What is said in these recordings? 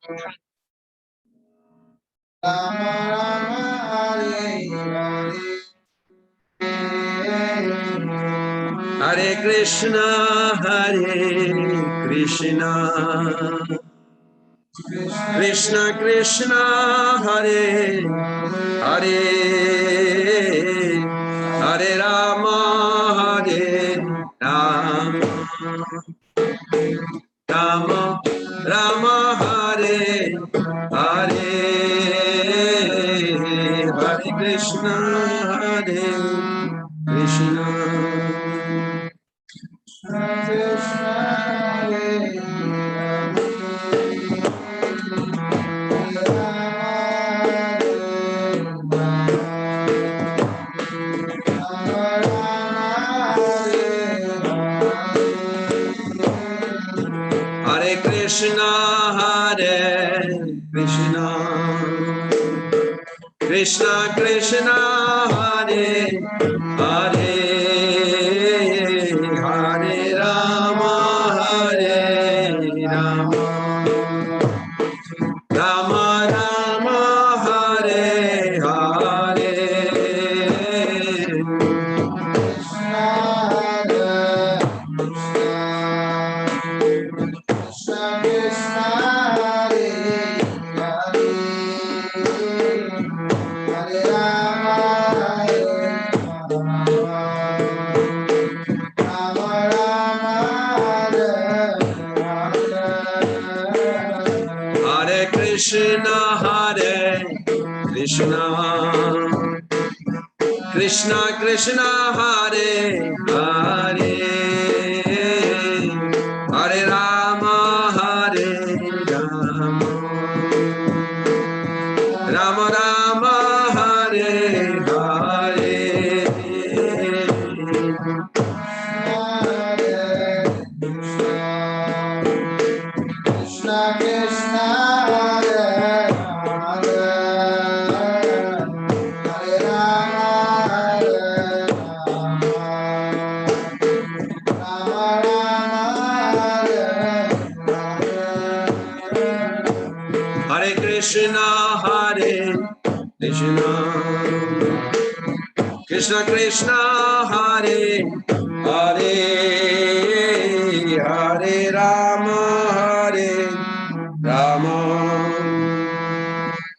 Rama Rama Hare Hare Hare Krishna Krishna Krishna Hare Hare Hare Rama Hare Rama Rama Rama Hare Hare Hare Krishna Krishna Krishna Hare Hare Krishna Krishna Krishna Hare Hare Hare Rama Hare Rama Rama Rama Hare Hare Krishna Hare Krishna Krishna Krishna Hare Hare Hare Rama Hare Rama Rama Rama Hare Hare Krishna Krishna Krishna Hare Krishna Krishna Krishna Hare Hare Hare Rama Hare Rama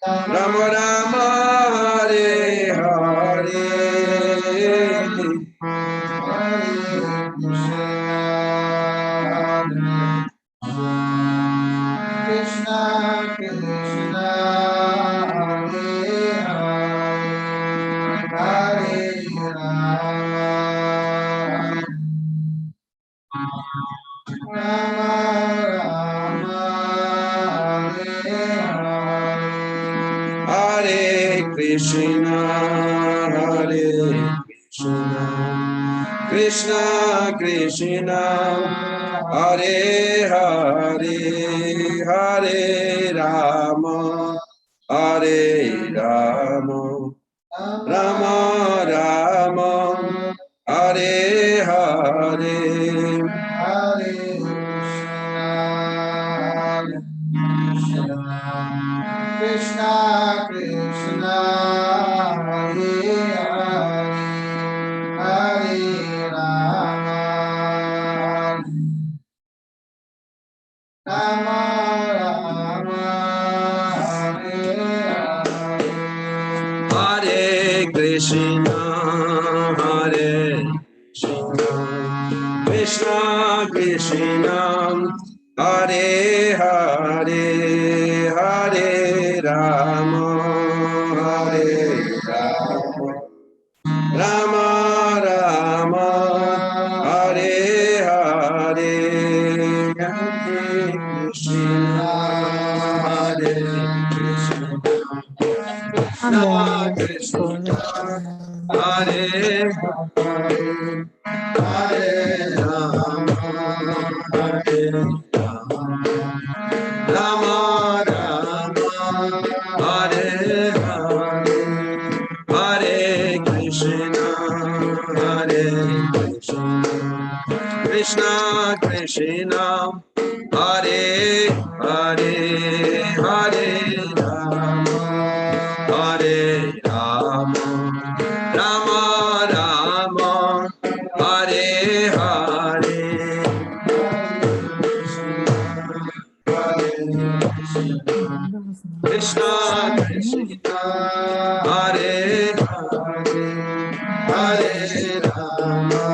Rama Rama Hare Hare Krishna Krishna Hare Krishna Krishna Krishna Hare Hare Hare Rama Hare Rama Rama Rama Hare Hare Hare Krishna Krishna Hare Hare Hare Rama Rama Rama Hare Hare Krishna Krishna Krishna Hare Hare Hare Rama Hare Rama Rama Rama Hare Hare Krishna Krishna Hare Hare Hare Rama Hare Rama Rama Rama Hare Hare Hare Krishna Krishna Krishna Hare Hare Hare Rama Hare Rama Rama Rama Hare Hare Krishna Krishna Hare Hare Hare Rama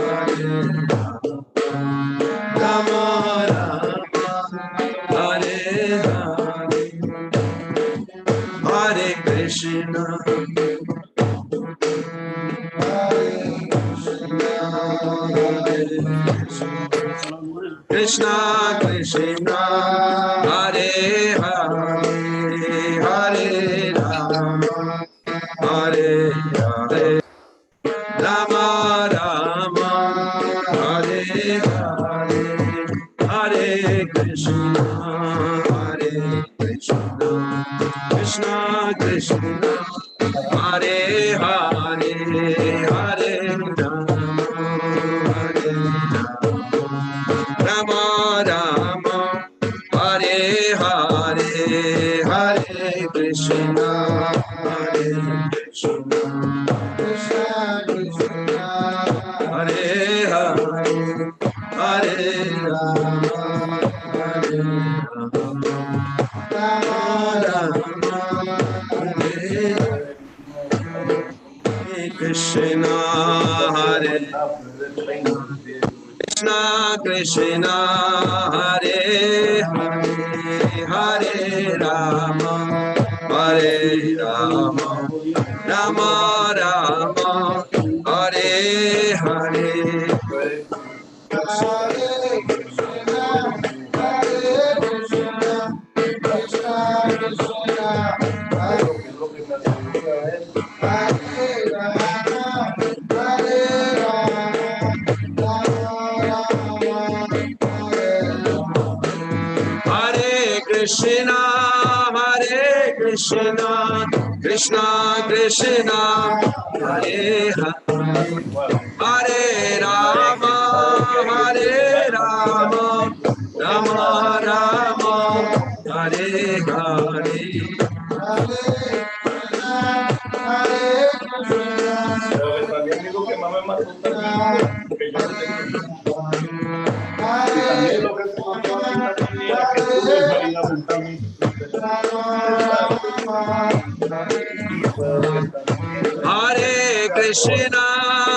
Hare Rama Rama Hare Hare Hare Krishna Krishna Krishna Hare Hare Hare Rama Hare Hare Rama Rama Hare Hare Hare Krishna Krishna Krishna Hare Hare Hare Rama Hare Rama Rama Hare Hare Hare Krishna Krishna Krishna Hare Hare Hare Rama Hare Rama Hare Krishna Hare Krishna Krishna Hare Hare Hare Rama Hare Rama Rama Rama Hare Hare Krishna Krishna Krishna Hare Hare Hare Rama Hare Rama Rama Rama Hare Hare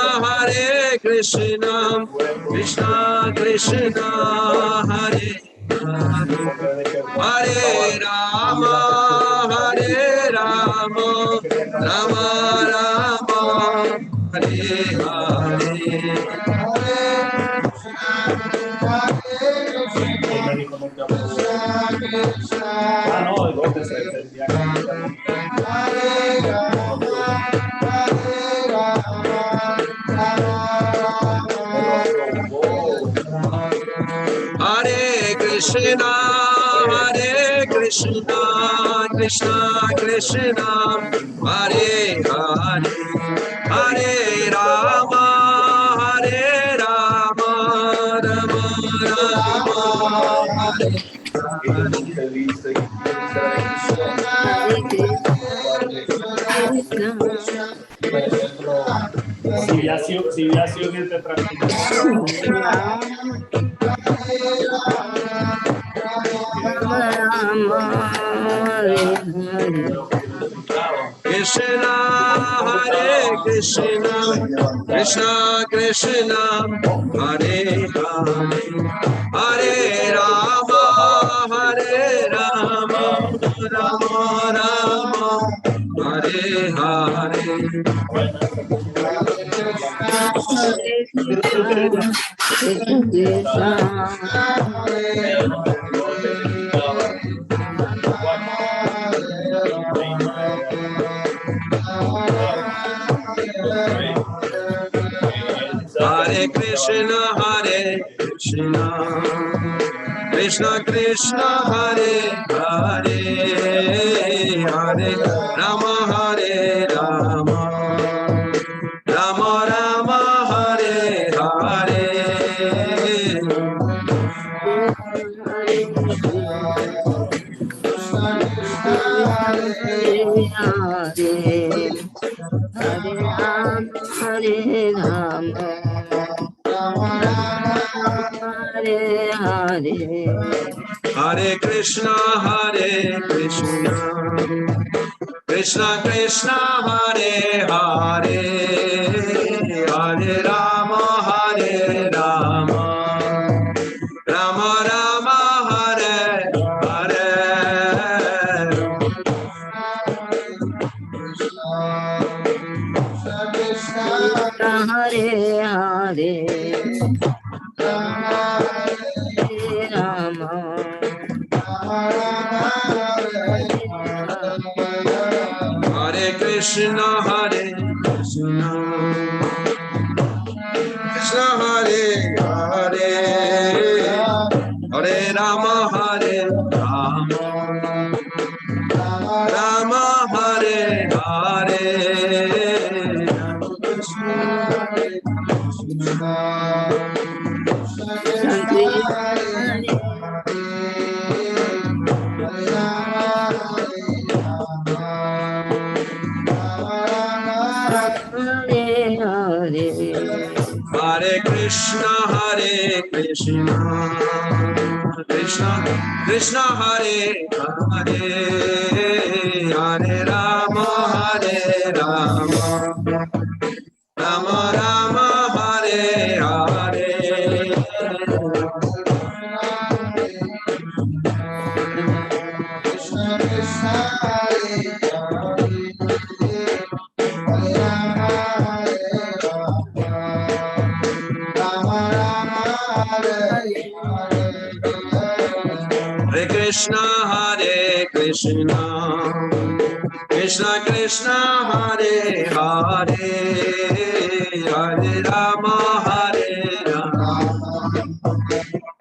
Hare Krishna Krishna Krishna Hare Hare Hare Rama Hare Rama Rama Rama Hare Hare Hare Krishna Krishna Krishna Hare Hare Hare Rama Hare Rama Rama Rama Hare Hare Krishna Si ya ha sido que te practicaba. Rama Rama Hare Hare Krishna Hare Krishna Krishna Krishna Hare Hare Hare Rama Hare Rama Rama Rama Hare Hare Hare Krishna Krishna Krishna Hare Hare Hare Rama Hare Rama Rama Rama Hare Hare Hare Rama, Hare Rama, Hare Hare, Hare Krishna, Krishna Krishna, Hare Hare, Hare Rama, Hare Rama, Rama Rama, Hare Hare. Krishna Hare Hare, Hare Rama, Hare Krishna, Krishna Hare Hare, Hare Rama, Hare Rama, Rama Hare Hare. Hare Krishna, Krishna Krishna Hare Hare, Hare Rama, Hare Rama, Rama Rama, Hare Hare. Hare Krishna, Krishna Krishna, Hare Hare, Hare Rama, Hare Rama,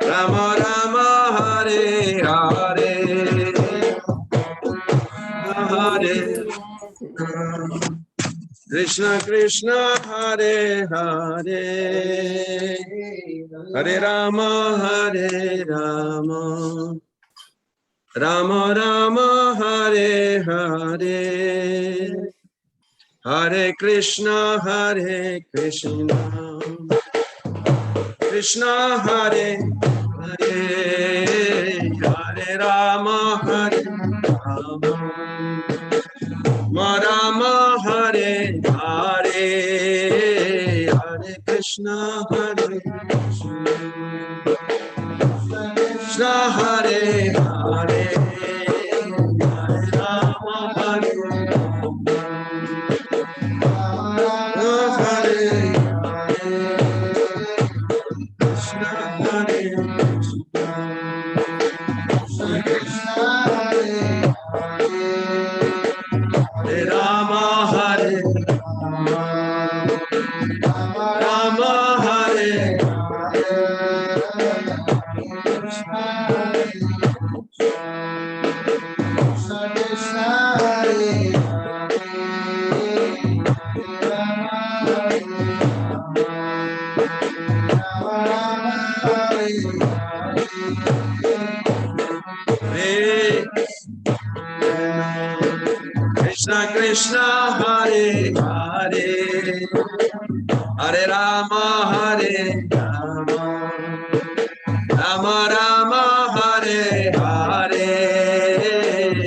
Rama Rama, Hare Hare, Hare Krishna Krishna, Hare Hare, Hare Rama, Hare Rama, Rama Rama, Hare Hare, Hare Krishna, Krishna Hare Hare, Hare Rama, Hare Rama, Rama Hare Hare, Hare Krishna, Krishna Hare Hare, Hare Rama, Hare Krishna Krishna, Hare Hare, Hare Rama, Hare Rama, Rama Rama, Hare Hare,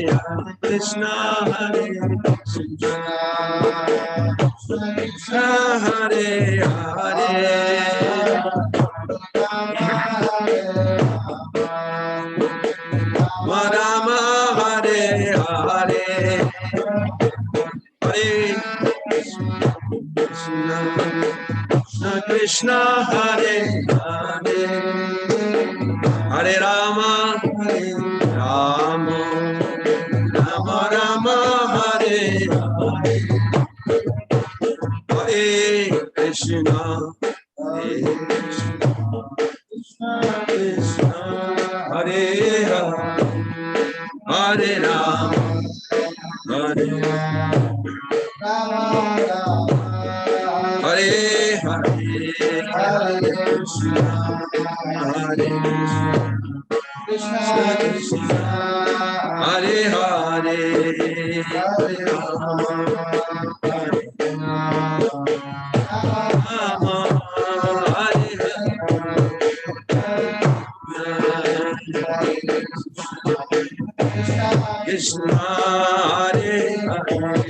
Hare Krishna, Hare Krishna, Hare Hare, Rama Hare Hare, Hare Krishna, Krishna Hare Hare, Hare Rama, Hare Rama, Rama Rama, Hare Hare, Hare Krishna, Krishna, Hare Hare, Hare Rama, Hare Hare Hare, Hare Krishna, Krishna Krishna, Hare Hare, Hare Rama, Hare Rama, Hare Krishna, Hare Hare,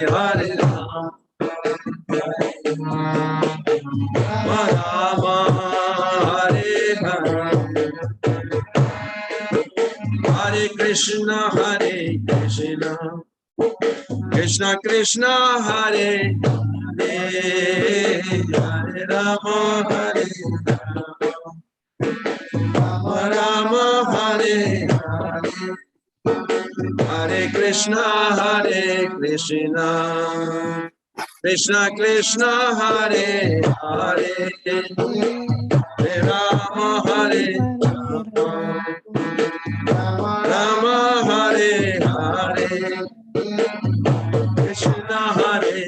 Hare Rama, Rama, Hare Hare, Hare Krishna, Krishna Krishna, Hare Hare, Hare Rama, Hare Rama, Hare Hare, Hare Krishna, Krishna Krishna, Hare Hare, Hare Rama, Hare Rama, Hare Hare, Krishna Hare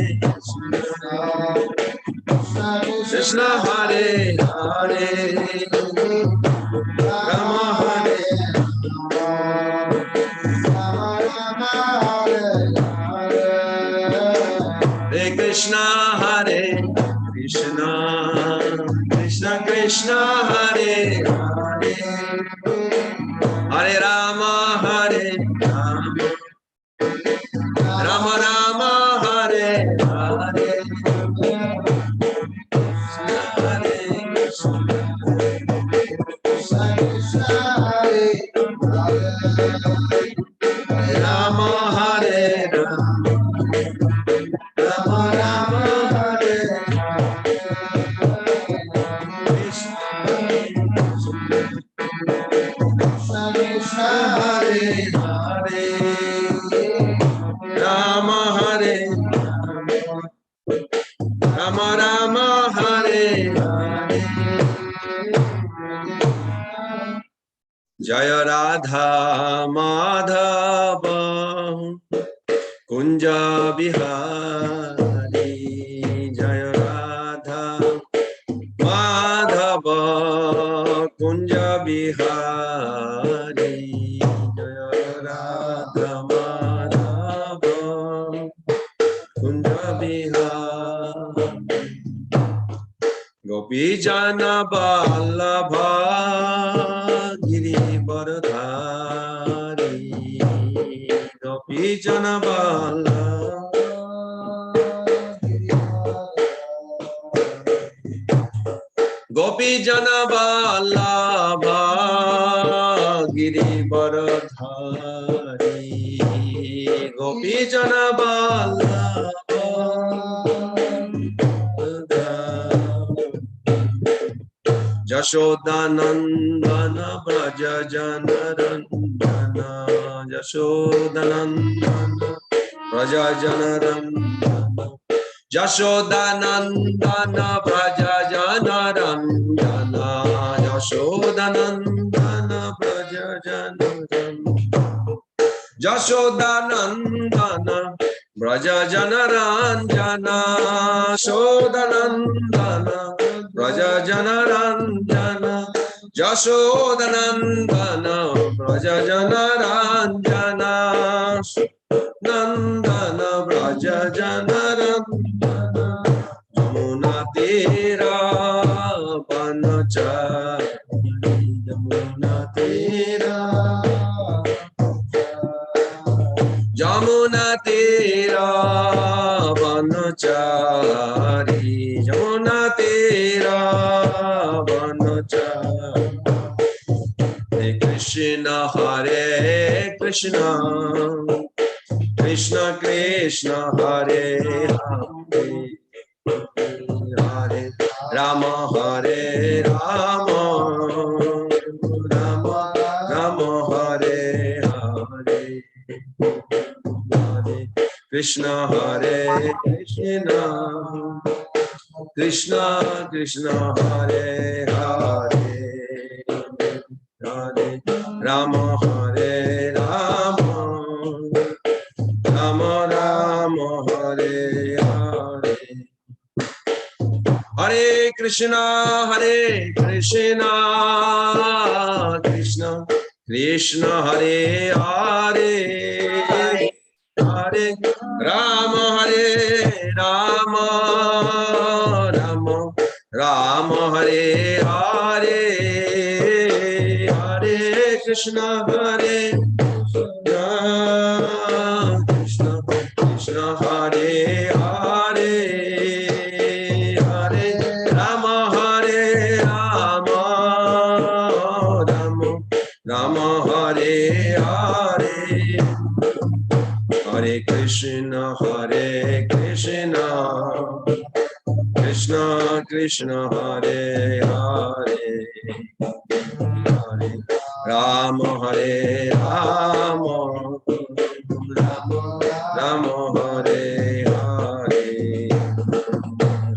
Krishna, Hare Hare, Rama Hare Hare Krishna, Hare Krishna, Krishna Krishna, Hare Hare, Hare Rama, Hare Rama, Rama Rama, Hare Hare, Hare Krishna, Hare Rama, Hare Rama, Rama Rama, Hare Krishna, Hare Hare, Rama Hare Rama, Rama Hare Hare, Jaya Radha Madhava Kunja Bihari, Jaya Radha Madhava Kunja Bihari, Jaya Radha Madhava Kunja Bihari, Gopi Jana Vallabha Giri Varadhari, Gopi Jana Vallabha, Gopi Jana Vallabha Giri Varadhari, Gopi Jana Vallabha, Jashodanandana Braja Janaranjana, Jashodanandana Braja Janaranjana, Jashodanandana Braja Janaranjana, Jashodanandana Braja Janaranjana, Jashodanandana Braja Janaranjana, Shodanandana Braja Janaranjana, Jashodanandana Braja Janaranjana, Nandana Braja Janaranjana, Yamuna Tira Panachari, Yamuna Tira, Yamuna Tira Vanachari, Yamuna Tira Vanachari, Hare Krishna, Hare Krishna, Krishna Krishna, Hare Hare, Hare Rama, Hare Rama, Rama Rama, Hare Hare, Hare Krishna, Hare Krishna, Krishna Krishna, Hare Hare, Hare Rama, Hare Rama, Rama Rama, Hare Hare, Hare Krishna, Krishna Krishna Hare Hare Hare Rama Hare Rama Rama Rama Hare Hare Hare Krishna Hare Krishna Krishna Hare Hare Hare Rama Hare Rama Rama Rama Hare Hare Hare Krishna Krishna Krishna Hare Hare Hare Rama Hare Rama Rama Rama Hare Hare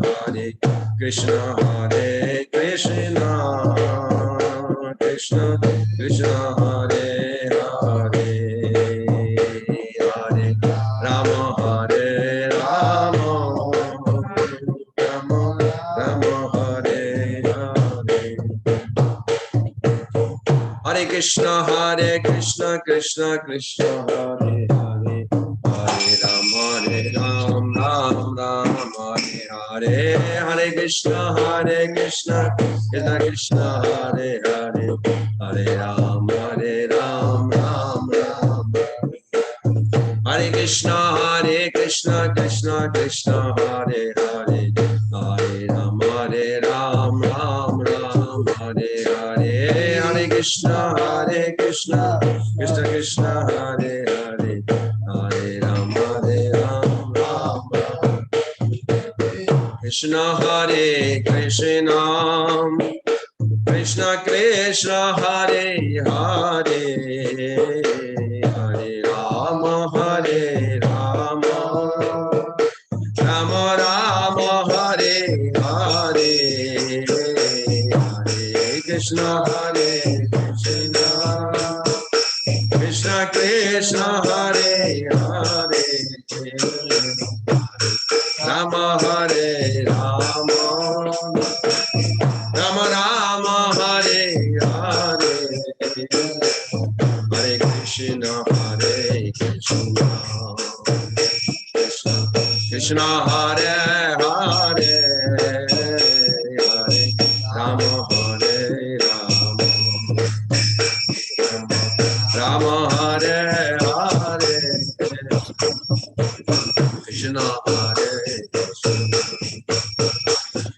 Hare Krishna Krishna Krishna Krishna Hare Hare Hare Rama Hare Rama Rama Rama Hare Hare Hare Krishna Krishna Krishna Hare Hare Hare Ram Ram Ram Hare Hare Hare Krishna Krishna Krishna Hare Hare Hare Ram Ram Ram Hare Krishna Krishna Krishna Hare Hare Hare Ram Ram Ram Hare Hare Hare Krishna Krishna Krishna Hare Hare Hare Ram Ram Krishna Krishna Krishna Krishna Hare Hare Hare Rama Rama Rama Rama Hare Hare Hare Krishna Krishna Krishna Krishna Hare Hare Rama Rama Rama Rama Hare Hare Hare Krishna Krishna Krishna Hare Hare Hare Rama Rama Hare Hare Krishna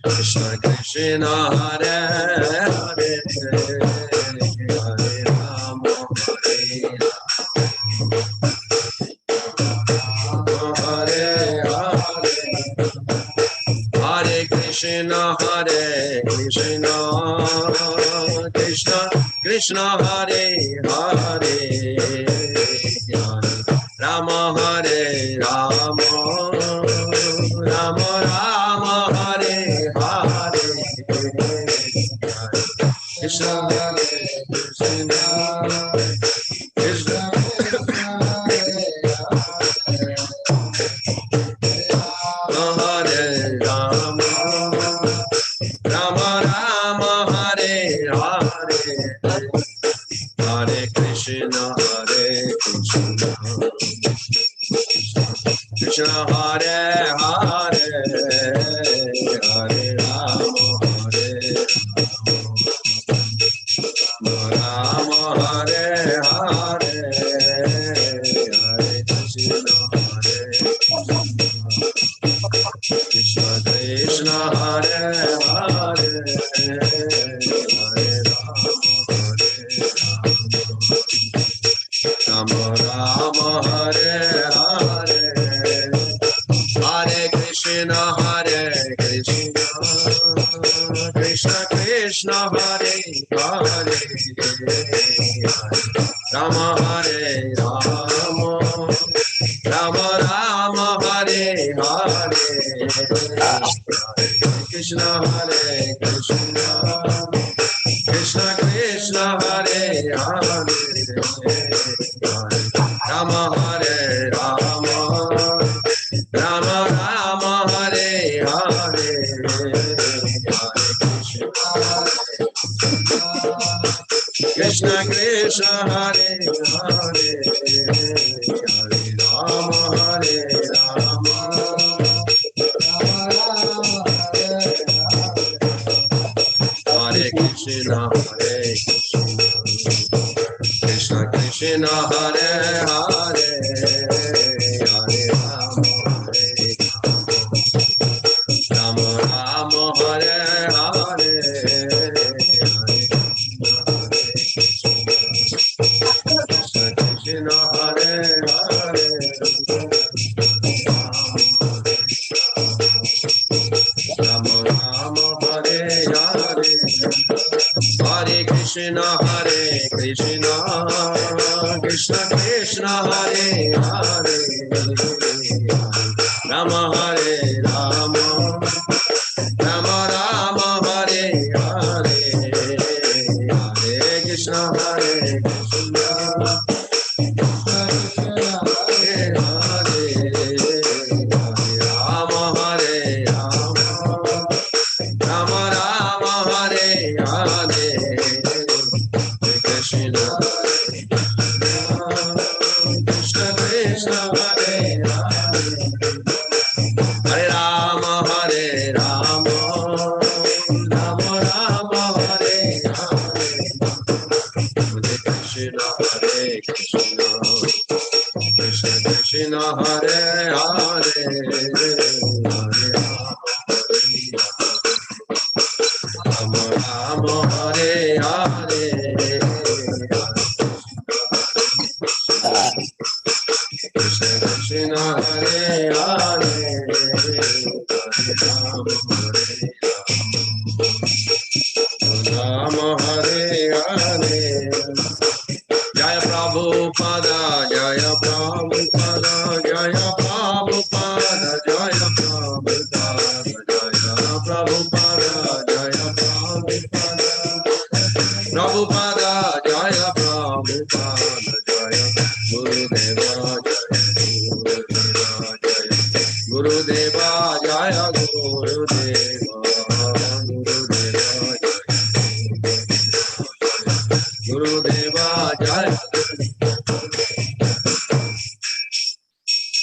Krishna Krishna Hare Hare Hare Rama Hare Hare Hare Krishna Krishna Krishna Hare Hare Hare Rama Rama Rama Rama Hare Hare Krishna Krishna Krishna Hare Rama Rama Rama Hare Hare Hare Krishna Krishna Hare Hare Hare Rama Rama Hare Hare Hare Krishna Krishna Krishna Hare Hare Hare Rama Rama Hare Hare Hare Krishna Krishna Krishna Hare Hare Rama Rama Rama Rama Hare Hare Krishna Krishna Krishna Krishna Hare Hare Rama Rama Rama Rama Hare Hare Hare Krishna Krishna Hare Hare, Hare Rama Hare Rama, Hare Krishna Hare Krishna, Krishna Krishna Hare Hare, Hare Rama Hare Rama, Rama Hare Hare, Krishna Krishna Hare Hare, Rama Rama Hare Hare, Hare Krishna Krishna Krishna Hare Hare, Rama Hare Rama, Rama Rama Hare Hare, Hare Krishna Krishna, Hare Hare, Hare Rama Hare Rama, Rama Rama Hare Hare, Hare Krishna Krishna Krishna Hare Hare, Hare Rama Hare Rama, Rama Rama Hare Hare, Hare Krishna Krishna Krishna Hare Hare, Hare Rama Rama Hare Hare, Krishna Krishna Hare Hare, Hare Rama Hare Hare, Jaya Prabhupada, Jaya Prabhupada, Jaya Prabhupada, Jaya Prabhupada, Jaya Prabhupada, Jaya Prabhupada, Prabhupada, Jaya Prabhupada, Jaya Gurudeva, Gurudeva, Jaya Gurudeva, Gurudeva, Jaya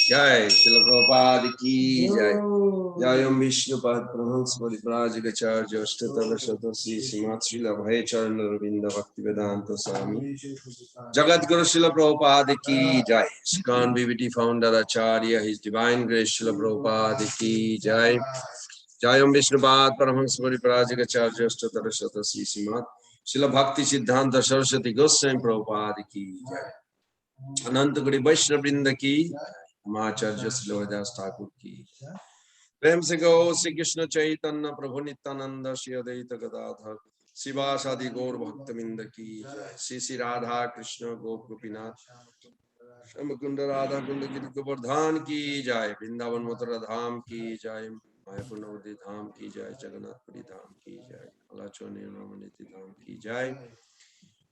Jai Srila Prabhupada ki Jai, Jayam Vishnupad Pramhans Paripurajagacharya Ashtatara Shatasi Srimat Srila Bhai Charana Ravinda Bhakti Vedanta Swami, Jagat Guru Srila Prabhupada ki Jai, ISKCON BBT founder Acharya, His Divine Grace Srila Prabhupada ki Jai, Jayam Vishnupad Pramhans Paripurajagacharya Ashtatara Shatasi Srimat Srila Bhakti Siddhanta Saraswati Goswami Prabhupada ki Jai, Ananta Guri Vaishnava Vrinda ki, Amacharya Srila Haridas Thakur ki, प्रेम से गो श्री कृष्ण चैतन्य प्रभु नित्यानंद श्री अद्वैत गदाधर शिवासादि गौर भक्तविंद की, श्री श्री राधा कृष्ण गोप गोपीनाथ श्याम कुंड राधा कुंड गिरि गोवर्धन की जय, वृंदावन मथुरा धाम की जय, मायापुर नवद्वीप धाम की जय, जगन्नाथपुरी धाम की जय, अलाचोनी रमणीति धाम की जय,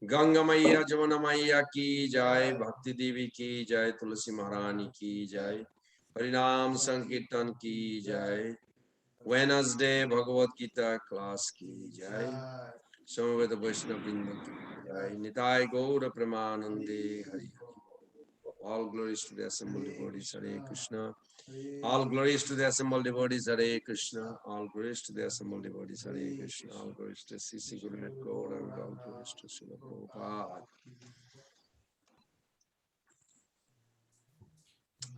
गंगा मैया जमुना मैया की जय, भक्ति देवी की जय, तुलसी महारानी की जय, हरिनाम संकीर्तन की जय, वेनसडे भगवद गीता क्लास की जय, समवेत वैष्णव वृंद की जय, निताय गौर प्रेमानंदे Hari Hari. All glories to the assembled devotees, Hare Krishna. All glories to the assembled devotees, Hare Krishna. All glories to the assembled devotees, Hare Krishna. All glories to C.C. Gurudev Gaur and all glories to Srila Prabhupada.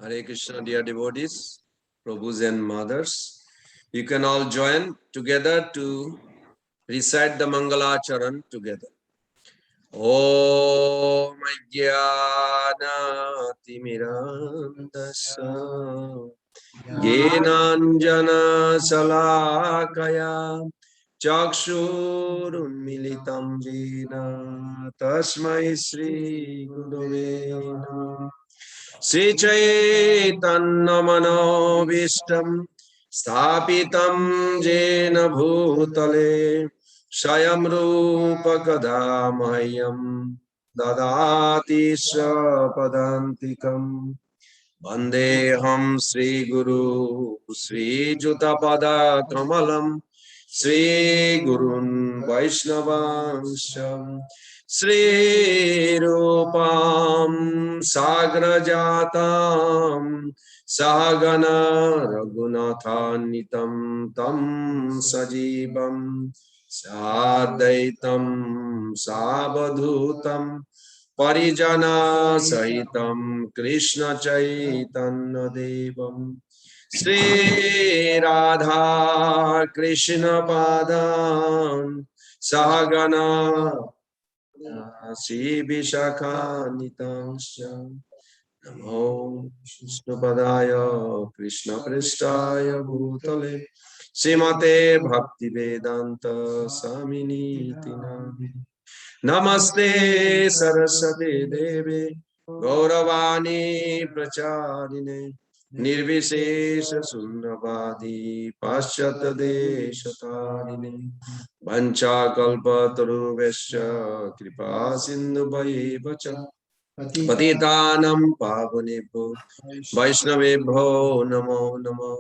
Hare Krishna, dear devotees, Prabhus and mothers. You can all join together to recite the Mangalacharan together. Om Jnanatimirandasya Jnananjana Salakaya Chakshurunmilitam Jena Tasmai Shri Gurave Namah. Sri Chaitanya Manobishtam Sthapitam Jena Bhutale Swayam Rupa Kadamahyam Dadati Sapadantikam Vandeham Sri Guru Sri Jutapada Kamalam Sri Gurun Vaishnavanscha Sri Rupam Sagrajatam Sahagana Raghunatanitam Tam Sajivam Sadaitam Sabadhutam Parijana Sahitam Krishna Chaitanya Devam Sri Radha Krishna Padam Sahagana Sri Vishakha Nitanscha Namo Vishnupadaya Krishna Pristaya Bhutale Srimate Bhakti Vedanta Samini Tinami Namaste Saraswati Devi Gauravani Pracharine Nirvishesha Sunnavadi Paschata Deshatarine Vancha Kalpa Taruvesha Kripa Sindhu Vacha Patitanam Pavanebho Vaishnavebho Namo Namo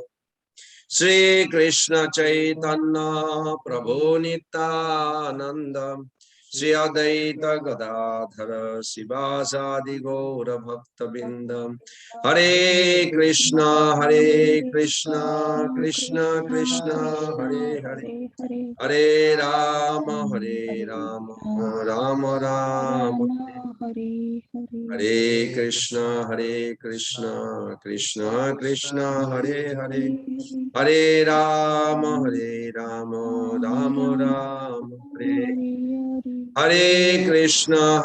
Sri Krishna Chaitanya Prabhu Nityananda Sri Adaita Gadadhara Sivasadi Gaura Bhakta Bindam Hare Krishna Krishna Krishna Hare Hare Hare Rama Rama Rama Hare Krishna Krishna Krishna Hare Hare Hare Rama Rama Rama Hare Hare Krishna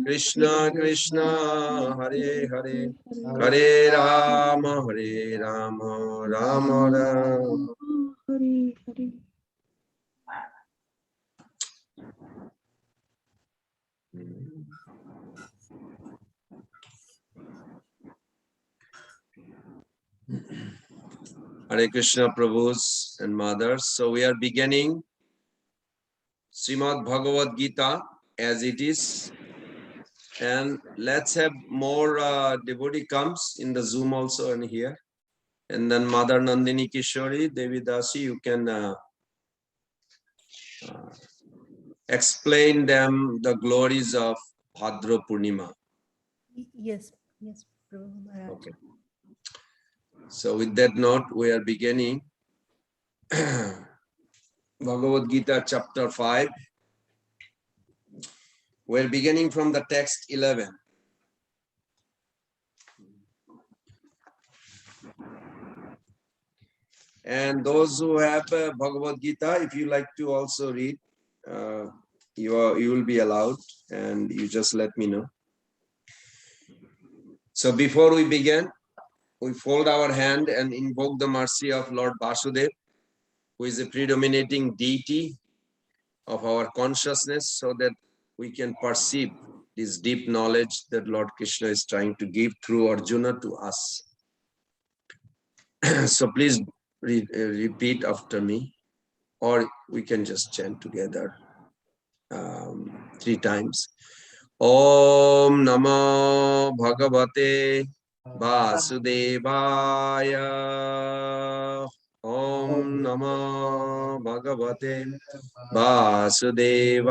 Krishna Krishna Hare Hare Hare Rama Rama Rama Hare Krishna Prabhus and Mothers. So we are beginning Srimad Bhagavad Gita as it is. And let's have more devotee comes in the Zoom also and here. And then Mother Nandini Kishori, Devi Dasi, you can explain them the glories of Bhadra Purnima. Yes, Prabhu Maharaj. Okay. So with that note, we are beginning Bhagavad Gita chapter 5. We're beginning from the text 11. And those who have Bhagavad Gita, if you like to also read, you will be allowed, and you just let me know. So before we begin, we fold our hand and invoke the mercy of Lord Vasudev, who is a predominating deity of our consciousness, so that we can perceive this deep knowledge that Lord Krishna is trying to give through Arjuna to us. So please repeat after me, or we can just chant together 3 times. Om Namo Bhagavate Vasudevaya. Om Namo Bhagavate Vasudevaya.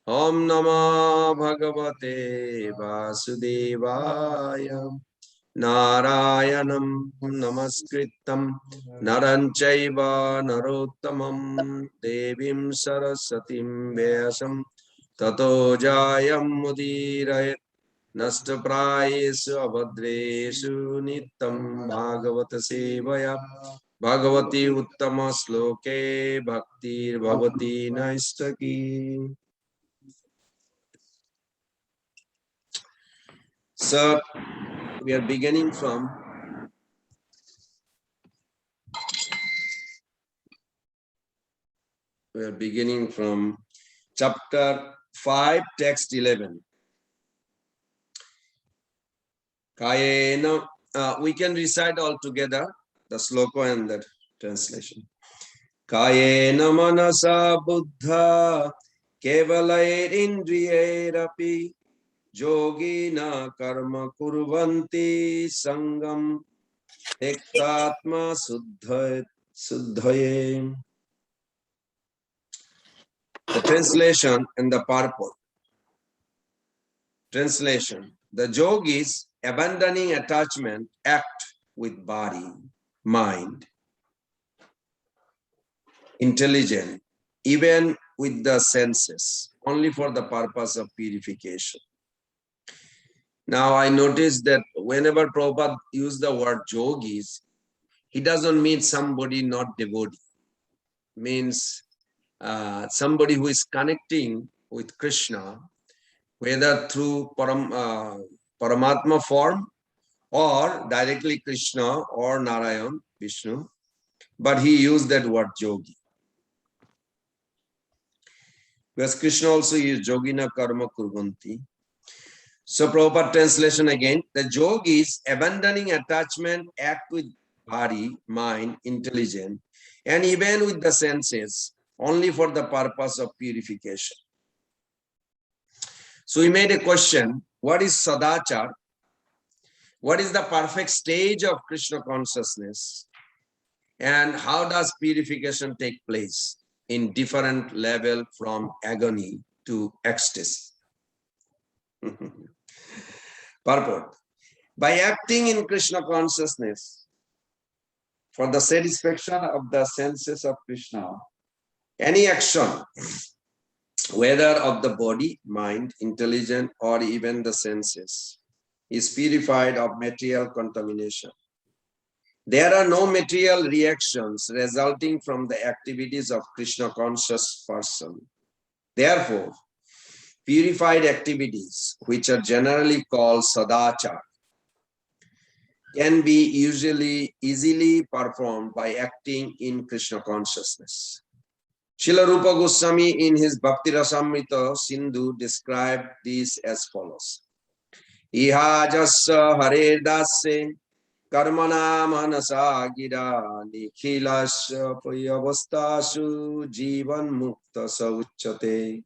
Om Namo Bhagavate Vasudevaya. Narayanam Namaskritam Naranchaiva Narottamam Devim Sarasatim Vyasam Tato Jayam Mudirayat Nashtaprayesu Abhadreshu Nitam Bhagavata Sevaya Bhagavati Uttama Sloke Bhaktir Bhavati Naistaki. So we are beginning from chapter 5, text 11. Kayena, we can recite all together the sloka and the translation. Kayena manasa buddha kevalair indriyairapi yogina karma kurvanti sangam ektatma Suddhaye. The translation and the purport. Translation. The yogis abandoning attachment act with body, mind, intelligence, even with the senses, only for the purpose of purification. Now I noticed that whenever Prabhupada used the word yogis, he doesn't mean somebody not devotee. Means somebody who is connecting with Krishna, whether through Paramatma form or directly Krishna or Narayan, Vishnu, but he used that word yogi. Because Krishna also used yogina karma kurvanti. So Prabhupada translation again, the yogis abandoning attachment act with body, mind, intelligence, and even with the senses, only for the purpose of purification. So we made a question, what is sadachar? What is the perfect stage of Krishna consciousness? And how does purification take place in different level from agony to ecstasy? Purport. By acting in Krishna consciousness for the satisfaction of the senses of Krishna, any action, whether of the body, mind, intelligence, or even the senses, is purified of material contamination. There are no material reactions resulting from the activities of Krishna conscious person. Therefore, purified activities, which are generally called sadachar, can be easily performed by acting in Krishna consciousness. Srila Rupa Goswami in his Bhakti Rasamrita Sindhu described this as follows. Iha jassa hare dasse karmana manasa gira nikhilasya priyavastasu jivan mukta sauchate.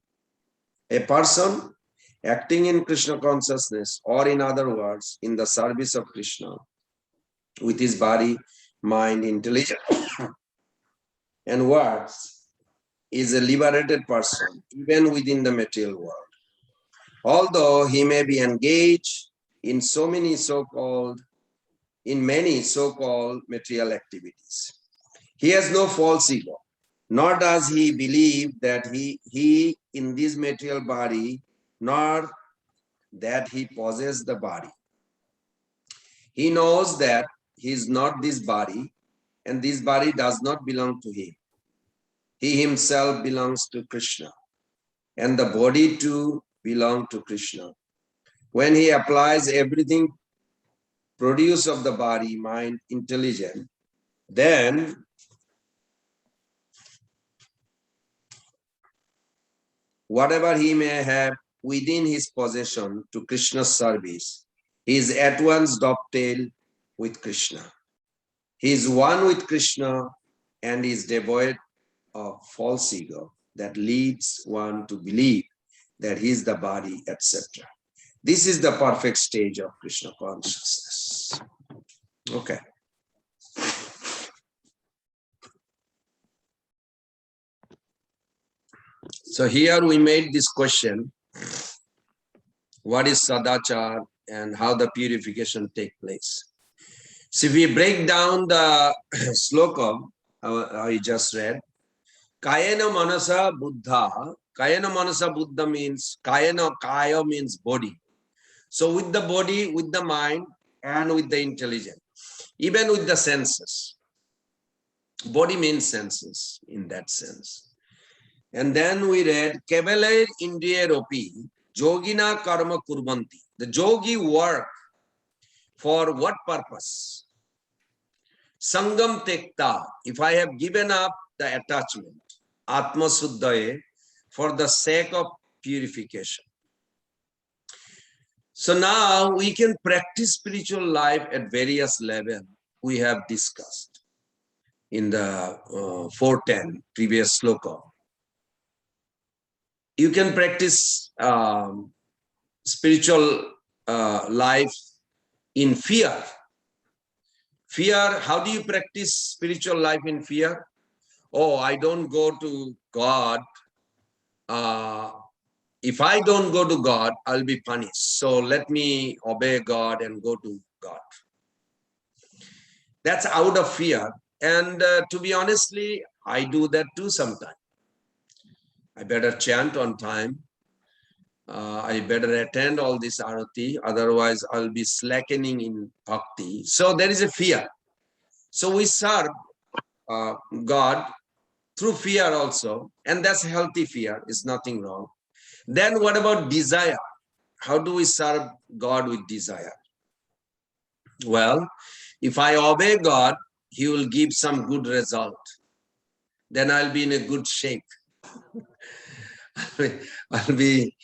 A person acting in Krishna consciousness, or in other words, in the service of Krishna, with his body, mind, intelligence, and words, is a liberated person, even within the material world. Although he may be engaged in many so-called material activities. He has no false ego, nor does he believe that he in this material body, nor that he possesses the body. He knows that he is not this body, and this body does not belong to him. He himself belongs to Krishna, and the body too belongs to Krishna. When he applies everything produce of the body, mind, intelligence, then whatever he may have within his possession to Krishna's service, he is at once dovetailed with Krishna. He is one with Krishna and is devoid of false ego that leads one to believe that he is the body, etc. This is the perfect stage of Krishna consciousness. Okay. So here we made this question, what is sadachar and how the purification take place? So if we break down the sloka I just read, Kayana Manasa Buddha. Kayana Manasa Buddha means Kaya means body. So with the body, with the mind, and with the intelligence, even with the senses. Body means senses in that sense. And then we read Kevaler Indriya Ropi Yogina Karma Kurbanti. The yogi work for what purpose? Sangam Tekta. If I have given up the attachment, Atma Suddhaye, for the sake of purification. So now we can practice spiritual life at various levels we have discussed in the 410 previous sloka. You can practice spiritual life in fear Fear, how do you practice spiritual life in fear? Oh, I don't go to God. If I don't go to God, I'll be punished. So let me obey God and go to God. That's out of fear. And to be honestly, I do that too sometimes. I better chant on time. I better attend all this arati. Otherwise, I'll be slackening in bhakti. So there is a fear. So we serve God through fear also. And that's healthy fear. It's nothing wrong. Then what about desire? How do we serve God with desire? Well, if I obey God, He will give some good result. Then I'll be in a good shape. I'll be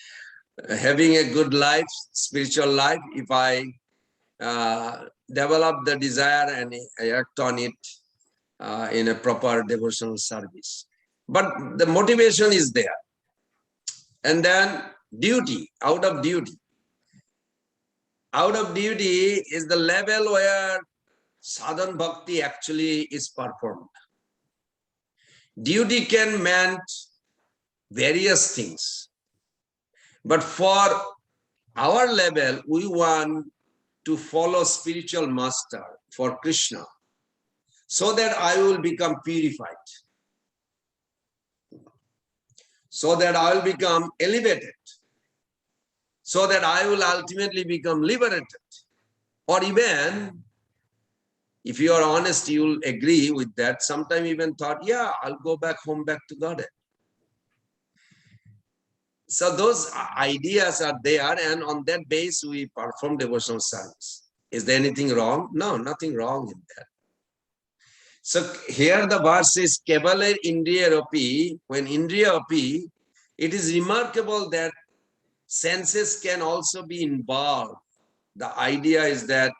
having a good life, spiritual life, if I develop the desire and I act on it in a proper devotional service. But the motivation is there. And then duty, out of duty. Out of duty is the level where sadhana bhakti actually is performed. Duty can mean various things. But for our level, we want to follow spiritual master for Krishna so that I will become purified, so that I will become elevated, so that I will ultimately become liberated. Or even, if you are honest, you will agree with that. Sometimes even thought, yeah, I'll go back home, back to Godhead. So those ideas are there, and on that base, we perform devotional service. Is there anything wrong? No, nothing wrong in that. So here the verse is Kevale Indriya Api. When Indriya Api, it is remarkable that senses can also be involved. The idea is that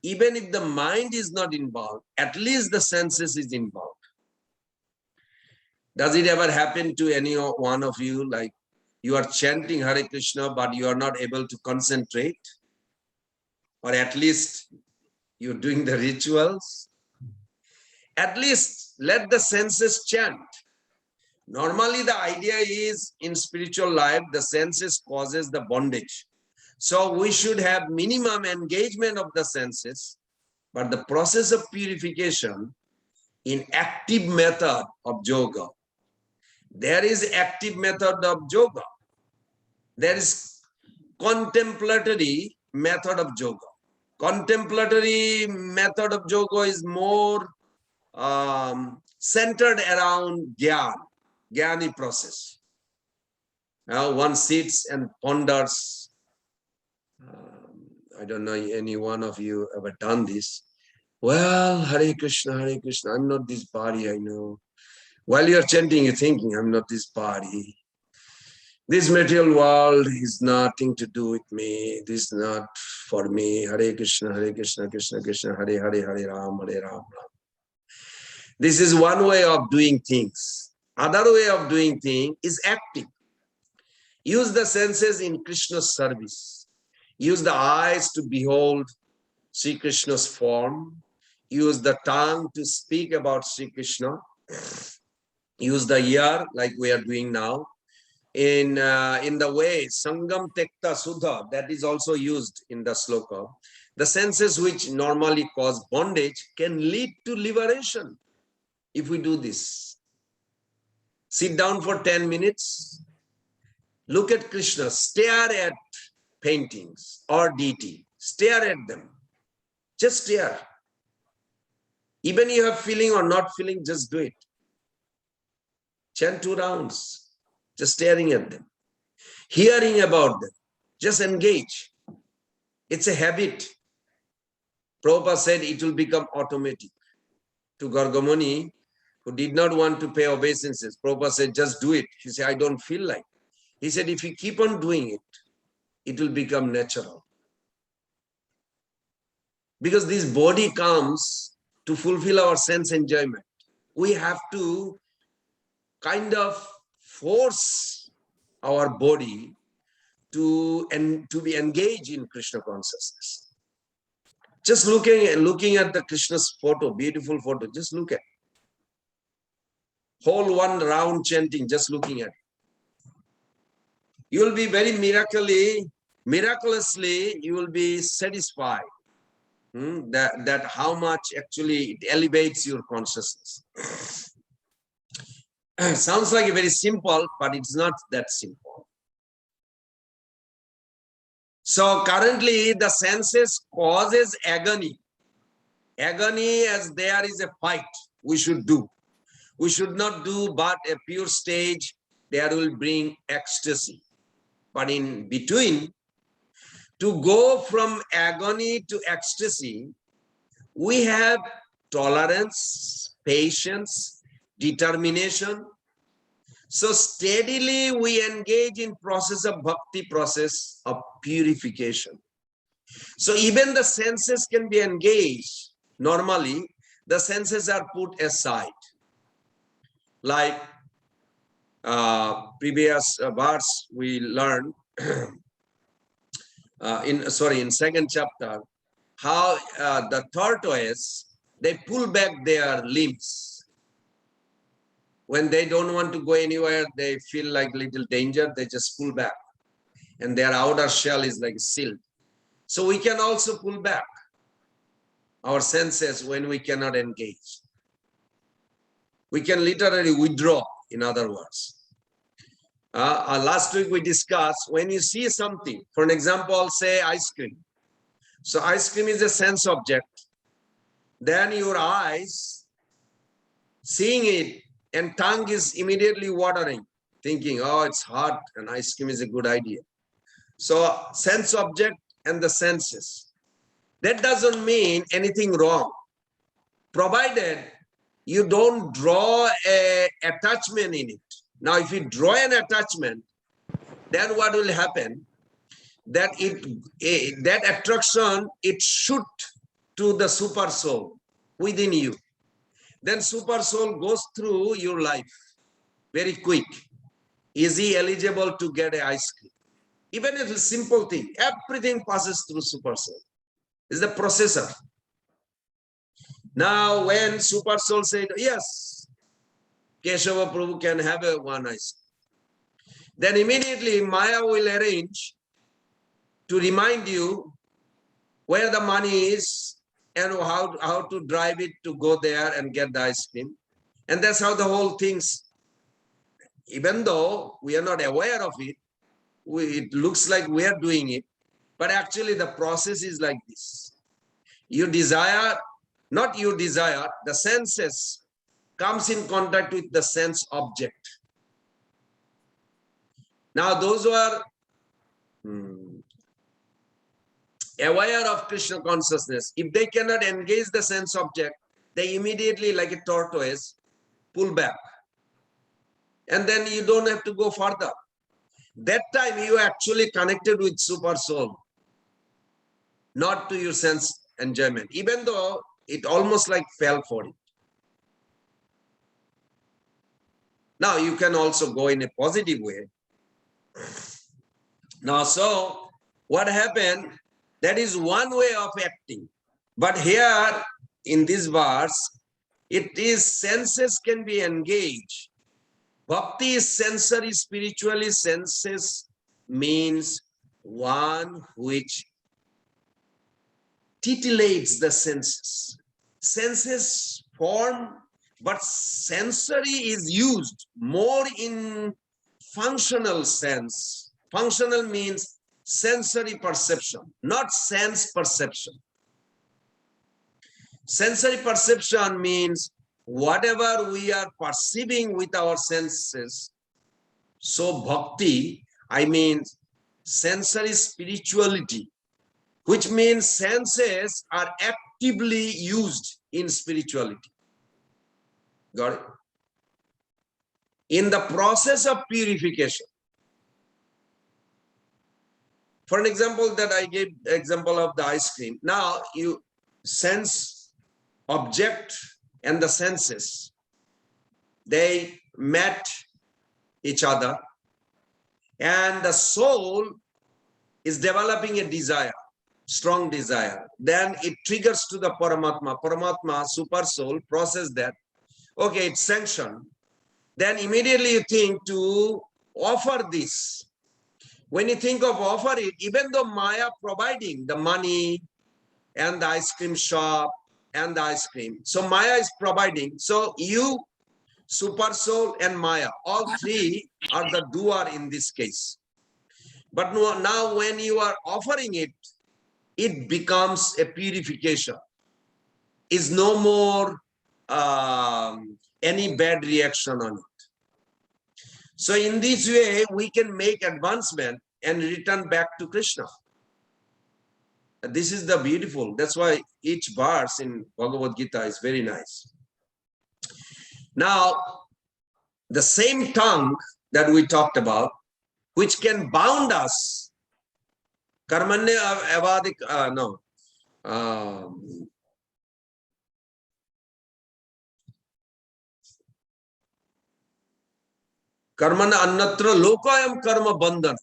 even if the mind is not involved, at least the senses is involved. Does it ever happen to any one of you, like you are chanting Hare Krishna, but you are not able to concentrate? Or at least you're doing the rituals? At least let the senses chant. Normally, the idea is in spiritual life, the senses causes the bondage. So we should have minimum engagement of the senses, but the process of purification in active method of yoga. There is active method of yoga. There is contemplatory method of yoga. Contemplatory method of yoga is more centered around jnani process. Now one sits and ponders. I don't know any one of you ever done this. Well, Hare Krishna, I'm not this body, I know. While you're chanting, you're thinking, I'm not this body. This material world is nothing to do with me. This is not for me. Hare Krishna, Krishna Krishna, Hare Hare, Hare Ram, Hare Ram. This is one way of doing things. Other way of doing things is active. Use the senses in Krishna's service. Use the eyes to behold Sri Krishna's form. Use the tongue to speak about Sri Krishna. Use the ear like we are doing now. In the way Sangam Tekta Sudha, that is also used in the sloka. The senses which normally cause bondage can lead to liberation if we do this. Sit down for 10 minutes. Look at Krishna. Stare at paintings or deity. Stare at them. Just stare. Even you have feeling or not feeling, just do it. Chant 2 rounds. Just staring at them. Hearing about them. Just engage. It's a habit. Prabhupada said it will become automatic. To Gargamuni, who did not want to pay obeisances, Prabhupada said, just do it. He said, I don't feel like. He said, if you keep on doing it, it will become natural. Because this body comes to fulfill our sense enjoyment. We have to kind of force our body to be engaged in Krishna consciousness. Just looking at the Krishna's photo, beautiful photo, just look at. Whole one round chanting, just looking at. You will be very miraculously, you will be satisfied. That how much actually it elevates your consciousness. Sounds like very simple, but it's not that simple. So currently the senses causes agony. Agony as there is a fight we should do. We should not do but a pure stage, there will bring ecstasy. But in between, to go from agony to ecstasy, we have tolerance, patience, determination. So steadily we engage in process of bhakti, process of purification. So even the senses can be engaged. Normally, the senses are put aside. Like previous verse we learned in second chapter, how the tortoise, they pull back their limbs. When they don't want to go anywhere, they feel like little danger, they just pull back. And their outer shell is like sealed. So we can also pull back our senses when we cannot engage. We can literally withdraw, in other words. Last week we discussed, when you see something, for an example, say ice cream. So ice cream is a sense object. Then your eyes, seeing it, and tongue is immediately watering, thinking, oh, it's hot and ice cream is a good idea. So sense object and the senses. That doesn't mean anything wrong, provided you don't draw an attachment in it. Now, if you draw an attachment, then what will happen? That that attraction, it shoot to the super soul within you. Then super soul goes through your life very quick. Is he eligible to get an ice cream? Even if it's a simple thing, everything passes through super soul. It's the processor. Now, when super soul said, yes, Keshava Prabhu can have one ice cream, then immediately Maya will arrange to remind you where the money is and how to drive it to go there and get the ice cream. And that's how the whole things, even though we are not aware of it, it looks like we are doing it, but actually the process is like this. You desire, not you desire, the senses comes in contact with the sense object. Now those who are aware of Krishna consciousness, if they cannot engage the sense object, they immediately, like a tortoise, pull back. And then you don't have to go further. That time you actually connected with super soul, not to your sense enjoyment, even though it almost like fell for it. Now you can also go in a positive way. Now, so what happened? That is one way of acting. But here in this verse, it is senses can be engaged. Bhakti is sensory, spiritually. Senses means one which titillates the senses. Senses form, but sensory is used more in functional sense. Functional means sensory perception, not sense perception. Sensory perception means whatever we are perceiving with our senses. So bhakti, I mean sensory spirituality, which means senses are actively used in spirituality. Got it? In the process of purification. For an example that I gave, example of the ice cream. Now you sense object and the senses, they met each other, and the soul is developing a desire. strong desire. Then it triggers to the Paramatma. Paramatma, super soul, process that. Okay, it's sanctioned. Then immediately you think to offer this. When you think of offer it, even though Maya providing the money and the ice cream shop and the ice cream. So Maya is providing. So you, super soul and Maya, all three are the doer in this case. But now when you are offering it, it becomes a purification. Is no more any bad reaction on it. So in this way, we can make advancement and return back to Krishna. This is the beautiful. That's why each verse in Bhagavad Gita is very nice. Now, the same tongue that we talked about, which can bound us, karmanya avadik, karmana annatra lokayam karma bandhan.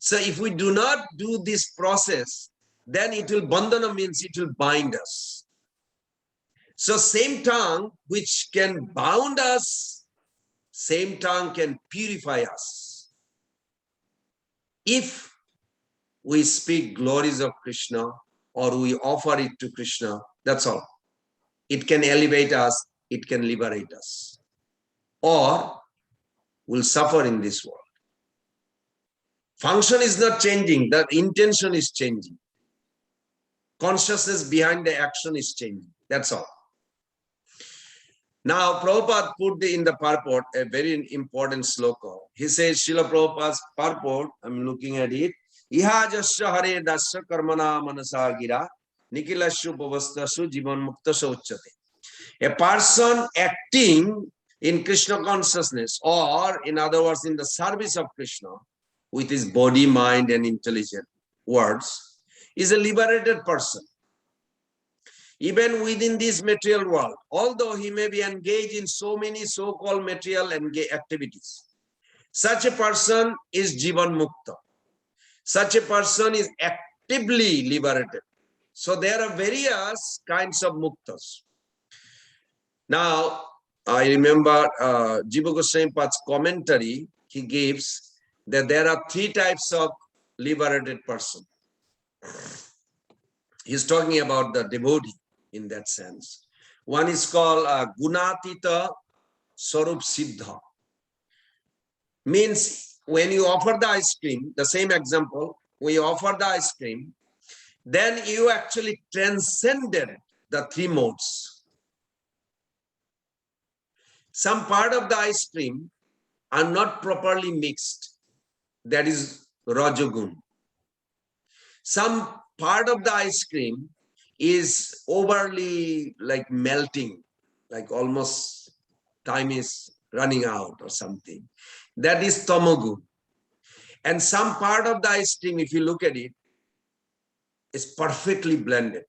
So if we do not do this process, then it will bandhana means it will bind us. So same tongue which can bound us, same tongue can purify us. If we speak glories of Krishna or we offer it to Krishna, that's all. It can elevate us, it can liberate us. Or we'll suffer in this world. Function is not changing, the intention is changing. Consciousness behind the action is changing. That's all. Now, Prabhupada put in the purport a very important sloka. He says, Srila Prabhupada's purport, I'm looking at it, Iha jasya hare dasya karmana manasa gira, nikilasya upavastasya jivan muktasya uchyate. A person acting in Krishna consciousness, or in other words, in the service of Krishna, with his body, mind, and intelligent words, is a liberated person. Even within this material world, although he may be engaged in so many so-called material activities, such a person is Jivan Mukta. Such a person is actively liberated. So there are various kinds of muktas. Now, I remember Jiva Goswami Pad's commentary, he gives that there are three types of liberated person. He's talking about the devotee in that sense. One is called Gunatita Sarup Siddha. Means when you offer the ice cream, the same example, we offer the ice cream, then you actually transcended the three modes. Some part of the ice cream are not properly mixed. That is Rajagun. Some part of the ice cream is overly like melting, like almost time is running out or something. That is Tamagun. And some part of the ice cream, if you look at it, is perfectly blended,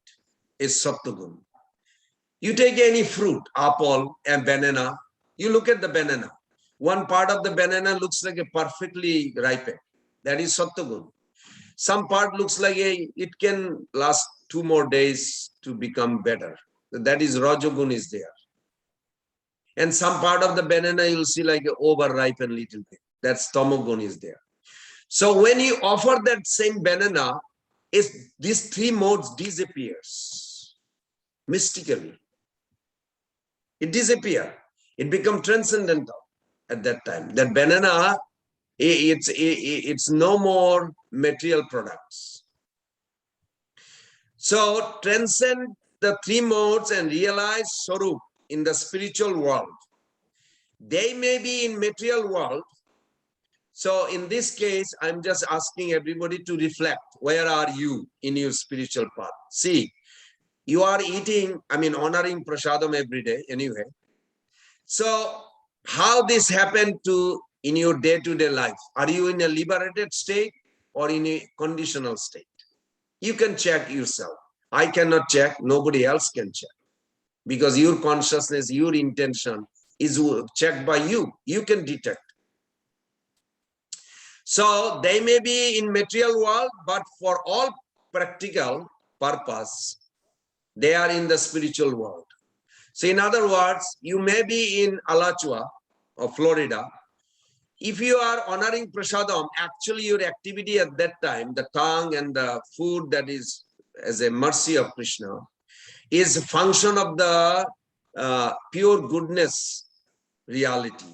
is Sattvagun. You take any fruit, apple and banana, you look at the banana. One part of the banana looks like a perfectly ripened. That is Sattvagun. Some part looks like it can last 2 more days to become better. That is Rajagun is there. And some part of the banana you'll see like over-ripened little bit. That's Tamagun is there. So when you offer that same banana, these three modes disappears mystically. It disappears. It becomes transcendental at that time. That banana, it's no more material products. So transcend the three modes and realize Swarup in the spiritual world. They may be in material world. So in this case, I'm just asking everybody to reflect. Where are you in your spiritual path? See, you are eating, honoring prasadam every day anyway. So how this happened in your day-to-day life? Are you in a liberated state or in a conditional state? You can check yourself. I cannot check. Nobody else can check. Because your consciousness, your intention is checked by you. You can detect. So they may be in material world, but for all practical purpose, they are in the spiritual world. So in other words, you may be in Alachua or Florida. If you are honoring prasadam, actually your activity at that time, the tongue and the food that is as a mercy of Krishna, is a function of the pure goodness reality.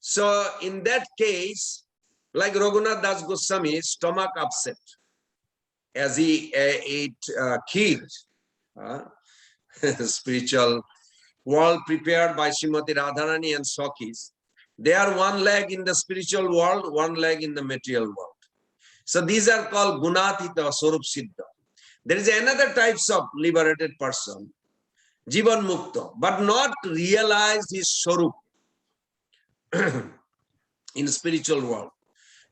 So in that case, like Raghunath Das Goswami's stomach upset as he ate kheer, spiritual world prepared by Srimati Radharani and Sakis. They are one leg in the spiritual world, one leg in the material world. So these are called Gunatita Swarup Siddha. There is another types of liberated person, Jivan Mukta, but not realize his Swarup in the spiritual world.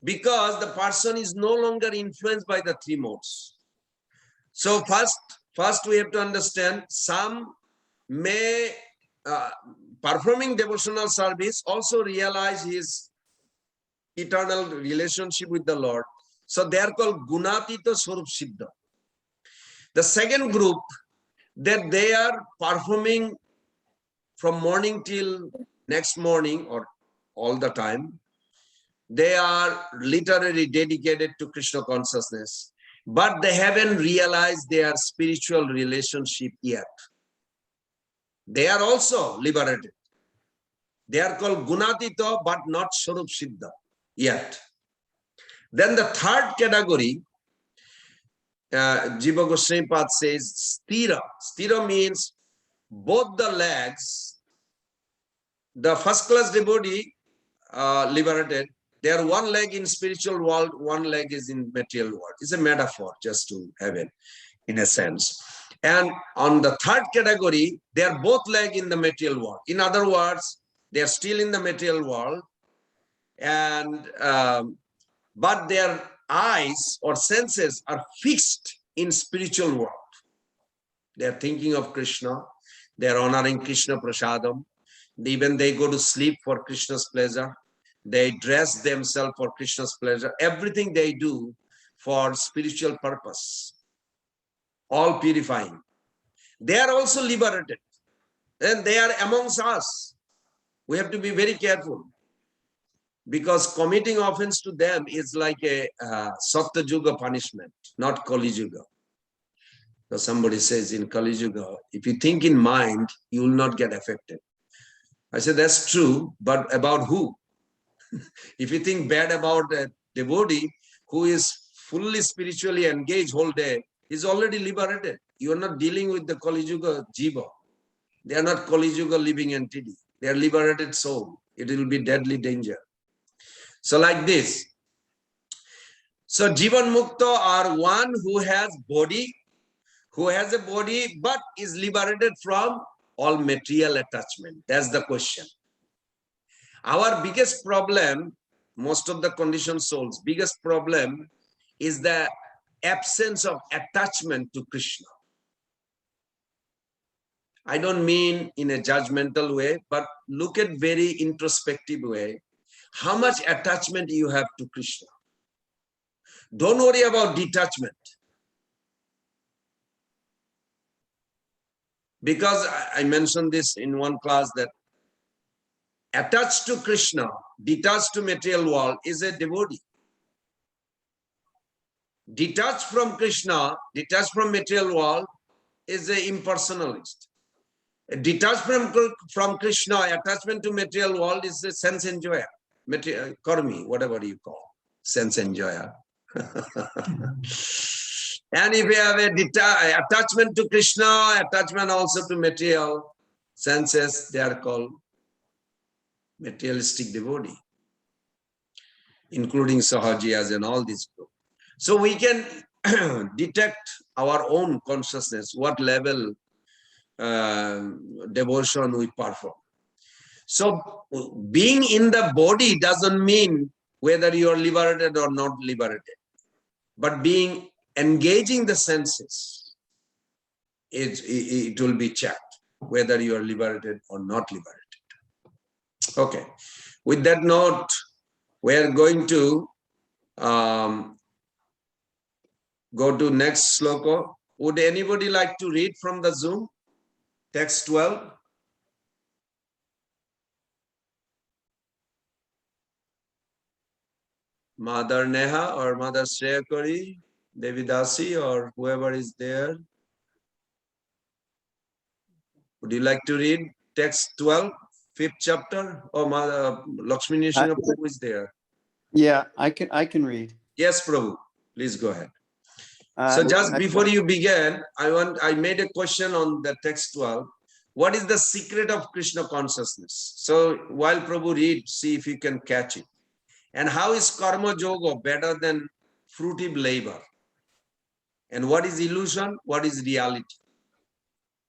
Because the person is no longer influenced by the three modes. So first we have to understand, some may performing devotional service also realize his eternal relationship with the Lord. So they are called Gunatita Swarup Siddha. The second group, that they are performing from morning till next morning or all the time. They are literally dedicated to Krishna consciousness, but they haven't realized their spiritual relationship yet. They are also liberated. They are called Gunatita, but not Swarup Siddha yet. Then the third category, Jiva Goswami Pad says, Sthira. Sthira means both the legs, the first class devotee liberated, they are one leg in spiritual world, one leg is in material world. It's a metaphor just to have it in a sense. And on the third category, they are both leg in the material world. In other words, they are still in the material world, and but their eyes or senses are fixed in spiritual world. They are thinking of Krishna. They are honoring Krishna prasadam. Even they go to sleep for Krishna's pleasure. They dress themselves for Krishna's pleasure. Everything they do for spiritual purpose. All purifying. They are also liberated. And they are amongst us. We have to be very careful. Because committing offense to them is like a Sattva Yuga punishment, not Kali Yuga. So somebody says in Kali Yuga, if you think in mind, you will not get affected. I said, that's true, but about who? If you think bad about a devotee who is fully spiritually engaged whole day, he's already liberated. You are not dealing with the Kali Yuga Jiva. They are not Kali Yuga living entity. They are liberated soul. It will be deadly danger. So like this. So Jivan Mukta are one who has a body, but is liberated from all material attachment. That's the question. Our biggest problem, most of the conditioned souls, biggest problem is the absence of attachment to Krishna. I don't mean in a judgmental way, but look at very introspective way. How much attachment you have to Krishna. Don't worry about detachment. Because I mentioned this in one class that attached to Krishna, detached to material world is a devotee. Detached from Krishna, detached from material world is an impersonalist. Detached from Krishna, attachment to material world is a sense enjoyer. Karmi, whatever you call, sense enjoyer. And if you have a attachment to Krishna, attachment also to material senses, they are called materialistic devotee, including Sahajiyas and all these groups. So we can detect our own consciousness, what level devotion we perform. So being in the body doesn't mean whether you are liberated or not liberated, but engaging the senses, it will be checked whether you are liberated or not liberated. Okay, with that note, we are going to Go to next sloka. Would anybody like to read from the Zoom? Text 12. Mother Neha or Mother Shreyakari, Devidasi or whoever is there. Would you like to read text 12, 5th chapter? Or Mother Lakshmi Nrsimha Prabhu is there? Yeah, I can read. Yes, Prabhu. Please go ahead. So just before you begin, I made a question on the text 12. What is the secret of Krishna consciousness? So while Prabhu reads, see if you can catch it. And how is karma yoga better than fruitive labor? And what is illusion? What is reality?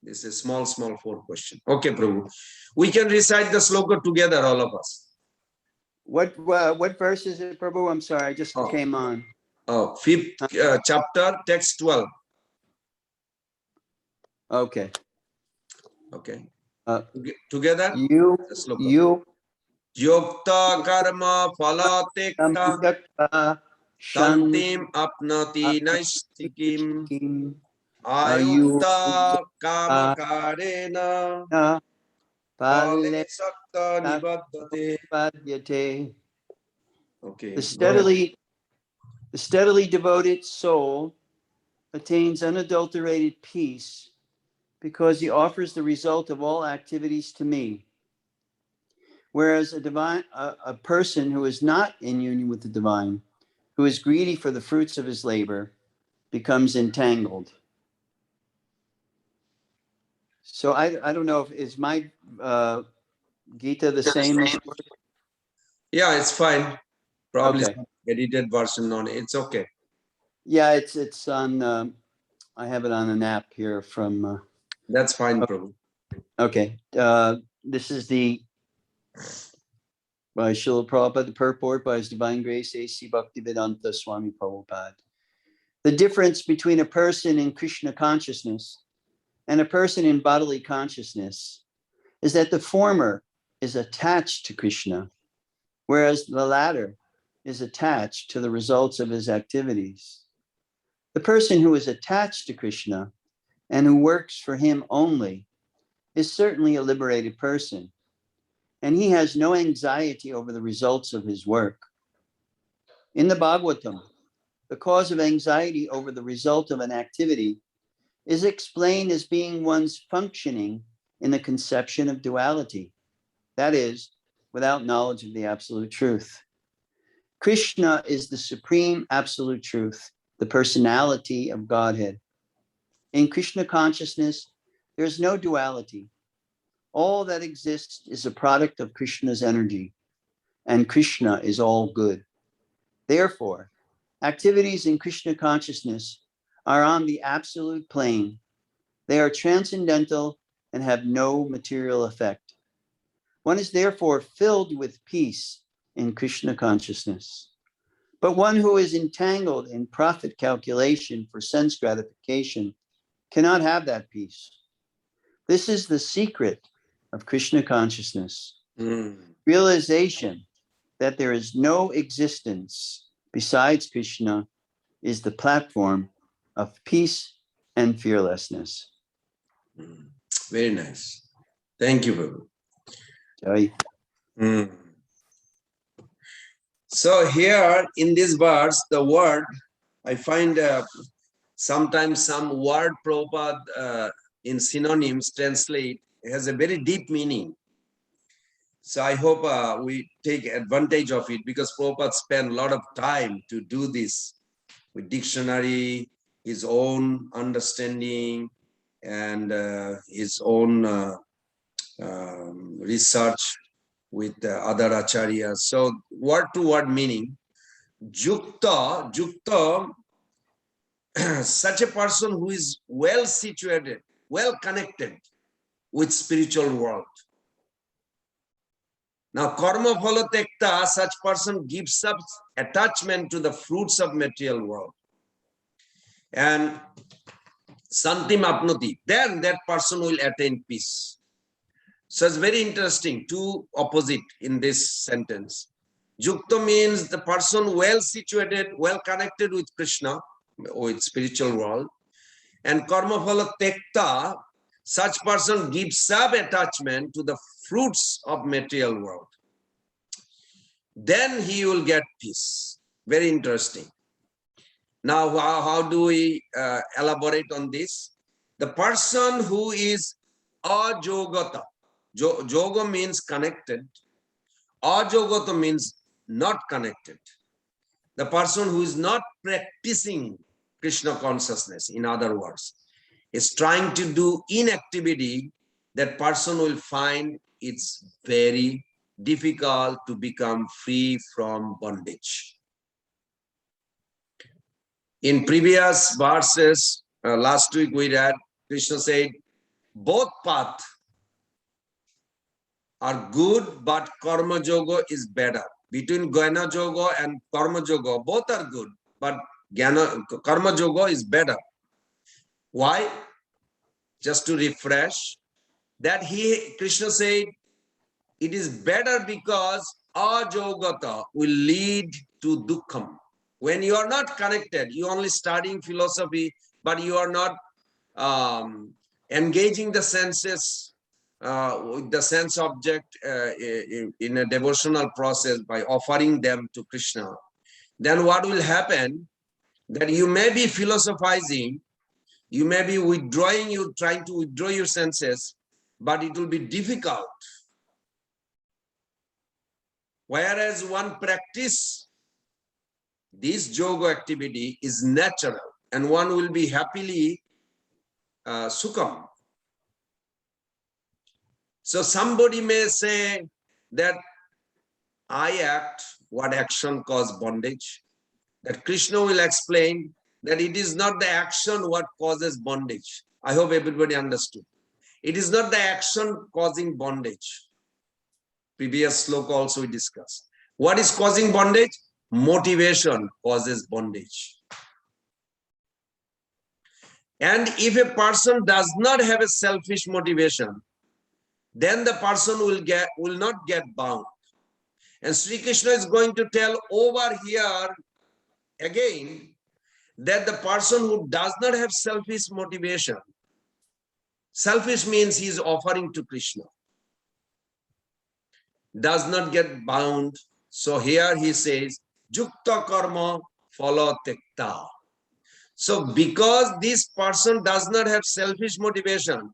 This is a small 4 question. Okay, Prabhu. We can recite the sloka together, all of us. What verse is it, Prabhu? I'm sorry, I just came on. 5th chapter, text 12. Okay. Okay. Together. You Yokta karma phala tekta shantim apnati naistikim ayukta kamakarena pale sakta nibaddhate. Okay. The steadily devoted soul attains unadulterated peace because he offers the result of all activities to me. Whereas a person who is not in union with the divine, who is greedy for the fruits of his labor, becomes entangled. So I don't know if is my Gita the same? Yeah, it's fine. Probably Okay. edited version on it. It's okay. Yeah, it's on. I have it on an app here from. That's fine, Prabhu. Okay. This is the by Srila Prabhupada, the purport by His Divine Grace A.C. Bhaktivedanta Swami Prabhupada. The difference between a person in Krishna consciousness and a person in bodily consciousness is that the former is attached to Krishna, whereas the latter is attached to the results of his activities. The person who is attached to Krishna and who works for him only is certainly a liberated person, and he has no anxiety over the results of his work. In the Bhagavatam, the cause of anxiety over the result of an activity is explained as being one's functioning in the conception of duality, that is, without knowledge of the absolute truth. Krishna is the supreme absolute truth, the personality of Godhead. In Krishna consciousness, there is no duality. All that exists is a product of Krishna's energy, and Krishna is all good. Therefore, activities in Krishna consciousness are on the absolute plane. They are transcendental and have no material effect. One is therefore filled with peace in Krishna consciousness. But one who is entangled in profit calculation for sense gratification cannot have that peace. This is the secret of Krishna consciousness. Realization that there is no existence besides Krishna is the platform of peace and fearlessness. Very nice. Thank you, Prabhu. Jai. So here in this verse, the word, I find sometimes some word Prabhupada in synonyms translate has a very deep meaning. So I hope we take advantage of it, because Prabhupada spent a lot of time to do this with dictionary, his own understanding, and his own research with other acharyas. So word to word meaning, Jukta, such a person who is well situated, well connected with spiritual world. Now, karma phala tekta, such person gives up attachment to the fruits of material world. And santim apnoti, then that person will attain peace. So it's very interesting, two opposite in this sentence. Yukta means the person well situated, well connected with Krishna, with spiritual world. And karma phala tekta, such person gives up attachment to the fruits of material world. Then he will get peace. Very interesting. Now, how do we elaborate on this? The person who is ajogata, yoga means connected, ajogata means not connected. The person who is not practicing Krishna consciousness, in other words, is trying to do inactivity, that person will find it's very difficult to become free from bondage. In previous verses, last week we read, Krishna said, both paths are good, but karma yoga is better. Between Jnana yoga and karma yoga, both are good, but karma yoga is better. Why? Just to refresh, that Krishna said, it is better because ajogata will lead to dukkham. When you are not connected, you are only studying philosophy, but you are not engaging the senses with the sense object in a devotional process by offering them to Krishna, then what will happen? That you may be philosophizing, you may be withdrawing, you trying to withdraw your senses, but it will be difficult. Whereas one practice this yoga activity is natural, and one will be happily succumb. So somebody may say that I act, what action cause bondage? That Krishna will explain that it is not the action what causes bondage. I hope everybody understood. It is not the action causing bondage. Previous sloka also we discussed. What is causing bondage? Motivation causes bondage. And if a person does not have a selfish motivation, then the person will not get bound. And Sri Krishna is going to tell over here again that the person who does not have selfish motivation, selfish means he is offering to Krishna, does not get bound. So here he says, Yukta karma phala tekta. So because this person does not have selfish motivation,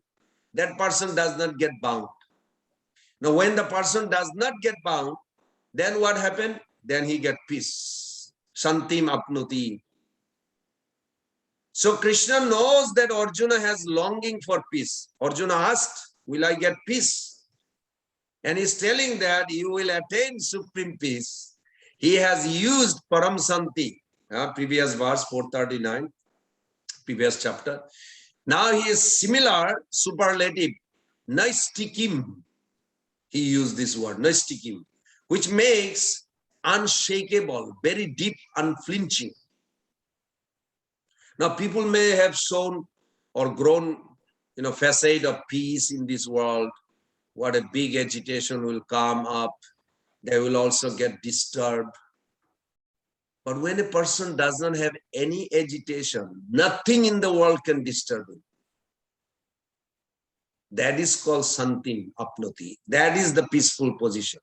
that person does not get bound. Now when the person does not get bound, then what happened? Then he get peace. Shantim apnuti. So Krishna knows that Arjuna has longing for peace. Arjuna asked, will I get peace? And he's telling that you will attain supreme peace. He has used param santi, previous verse 439, previous chapter. Now he is similar superlative, naistikim. He used this word, naistikim, which makes unshakable, very deep, unflinching. Now people may have shown or grown, facade of peace in this world. What a big agitation will come up. They will also get disturbed. But when a person does not have any agitation, nothing in the world can disturb him. That is called santim apnoti. That is the peaceful position.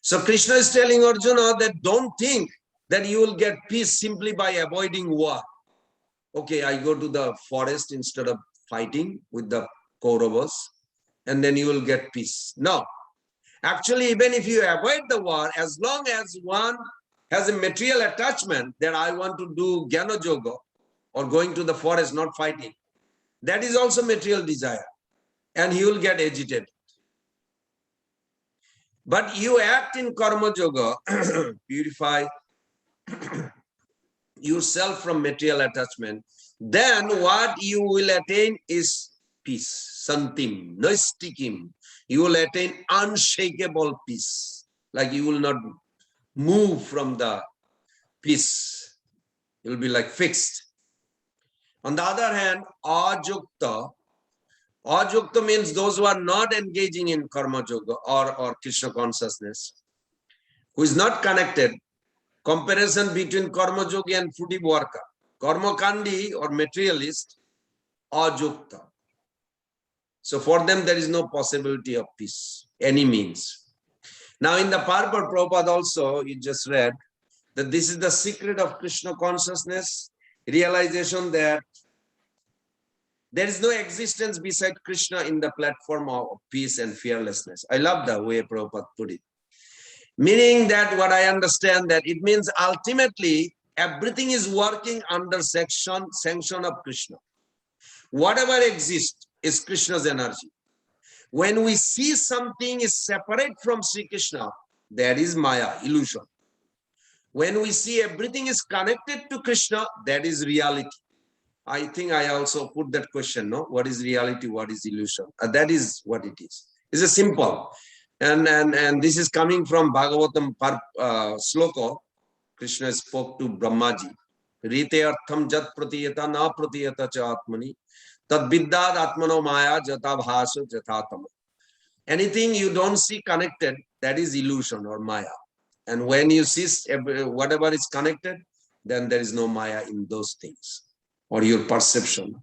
So Krishna is telling Arjuna that don't think that you will get peace simply by avoiding war. Okay, I go to the forest instead of fighting with the Kauravas, and then you will get peace. No. Actually, even if you avoid the war, as long as one has a material attachment that I want to do Jnana Yoga or going to the forest, not fighting, that is also material desire, and he will get agitated. But you act in Karma Yoga, purify yourself from material attachment, then what you will attain is peace, santim, naistikim. You will attain unshakable peace, like you will not move from the peace. It will be like fixed. On the other hand, ajukta. Ajukta means those who are not engaging in karma yoga or Krishna consciousness. who is not connected, comparison between karma yogi and fruity worker, karma kandi or materialist, ajukta. So for them, there is no possibility of peace, any means. Now in the purport, Prabhupada also, you just read, that this is the secret of Krishna consciousness, realization that there is no existence beside Krishna in the platform of peace and fearlessness. I love the way Prabhupada put it. Meaning that what I understand that it means ultimately everything is working under sanction of Krishna. Whatever exists is Krishna's energy. When we see something is separate from Sri Krishna, that is Maya, illusion. When we see everything is connected to Krishna, that is reality. I think I also put that question, no? What is reality? What is illusion? That is what it is. It's a simple. And this is coming from Bhagavatam sloka. Krishna spoke to Brahmaji. Rite artham jat pratiyata na pratiyata cha atmani. Tad viddad atmano maya jata bhasa jatatama. Anything you don't see connected, that is illusion or maya. And when you see whatever is connected, then there is no maya in those things or your perception.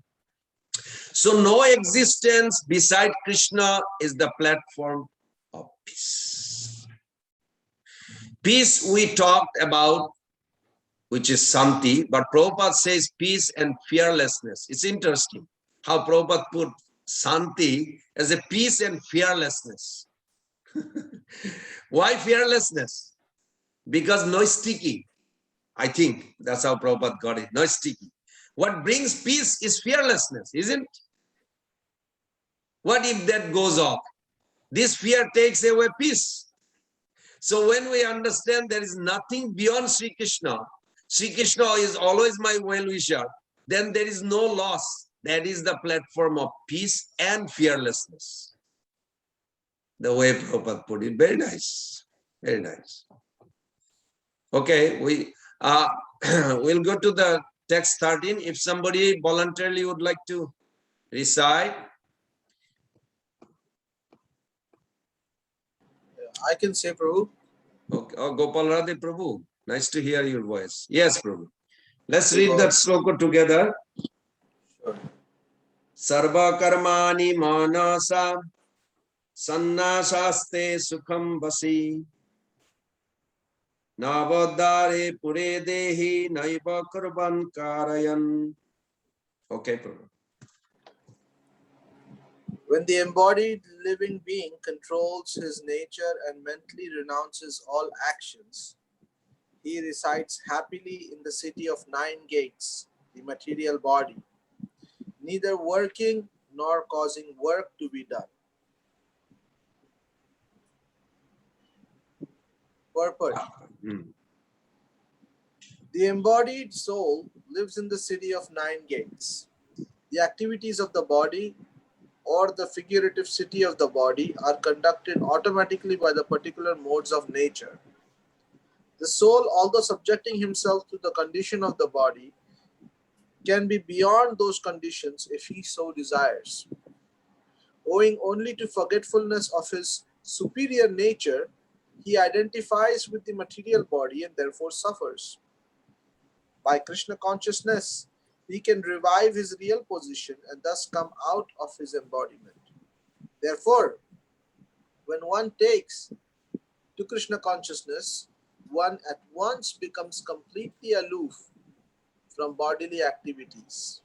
So no existence beside Krishna is the platform of peace. Peace we talked about, which is Santi, but Prabhupada says peace and fearlessness. It's interesting how Prabhupada put Santi as a peace and fearlessness. Why fearlessness? Because no sticky. I think that's how Prabhupada got it. No sticky. What brings peace is fearlessness, isn't it? What if that goes off? This fear takes away peace. So when we understand there is nothing beyond Sri Krishna is always my well-wisher, then there is no loss. That is the platform of peace and fearlessness. The way Prabhupada put it, very nice, very nice. Okay, we'll go to the text 13. If somebody voluntarily would like to recite. I can say, Prabhu. Okay. Oh, Gopal Radhe Prabhu. Nice to hear your voice. Yes, Prabhu. Let's read that sloka together. Sure. Sarva karmani manasa sannasaste sukham vasi navadare pure dehi naiva kurban karayan. Okay, Prabhu. When the embodied living being controls his nature and mentally renounces all actions, he resides happily in the city of 9 gates, the material body, neither working nor causing work to be done. Purport. The embodied soul lives in the city of 9 gates. The activities of the body or the figurative city of the body are conducted automatically by the particular modes of nature. The soul, although subjecting himself to the condition of the body, can be beyond those conditions if he so desires. Owing only to forgetfulness of his superior nature, he identifies with the material body and therefore suffers. By Krishna consciousness, he can revive his real position and thus come out of his embodiment. Therefore, when one takes to Krishna consciousness, one at once becomes completely aloof from bodily activities.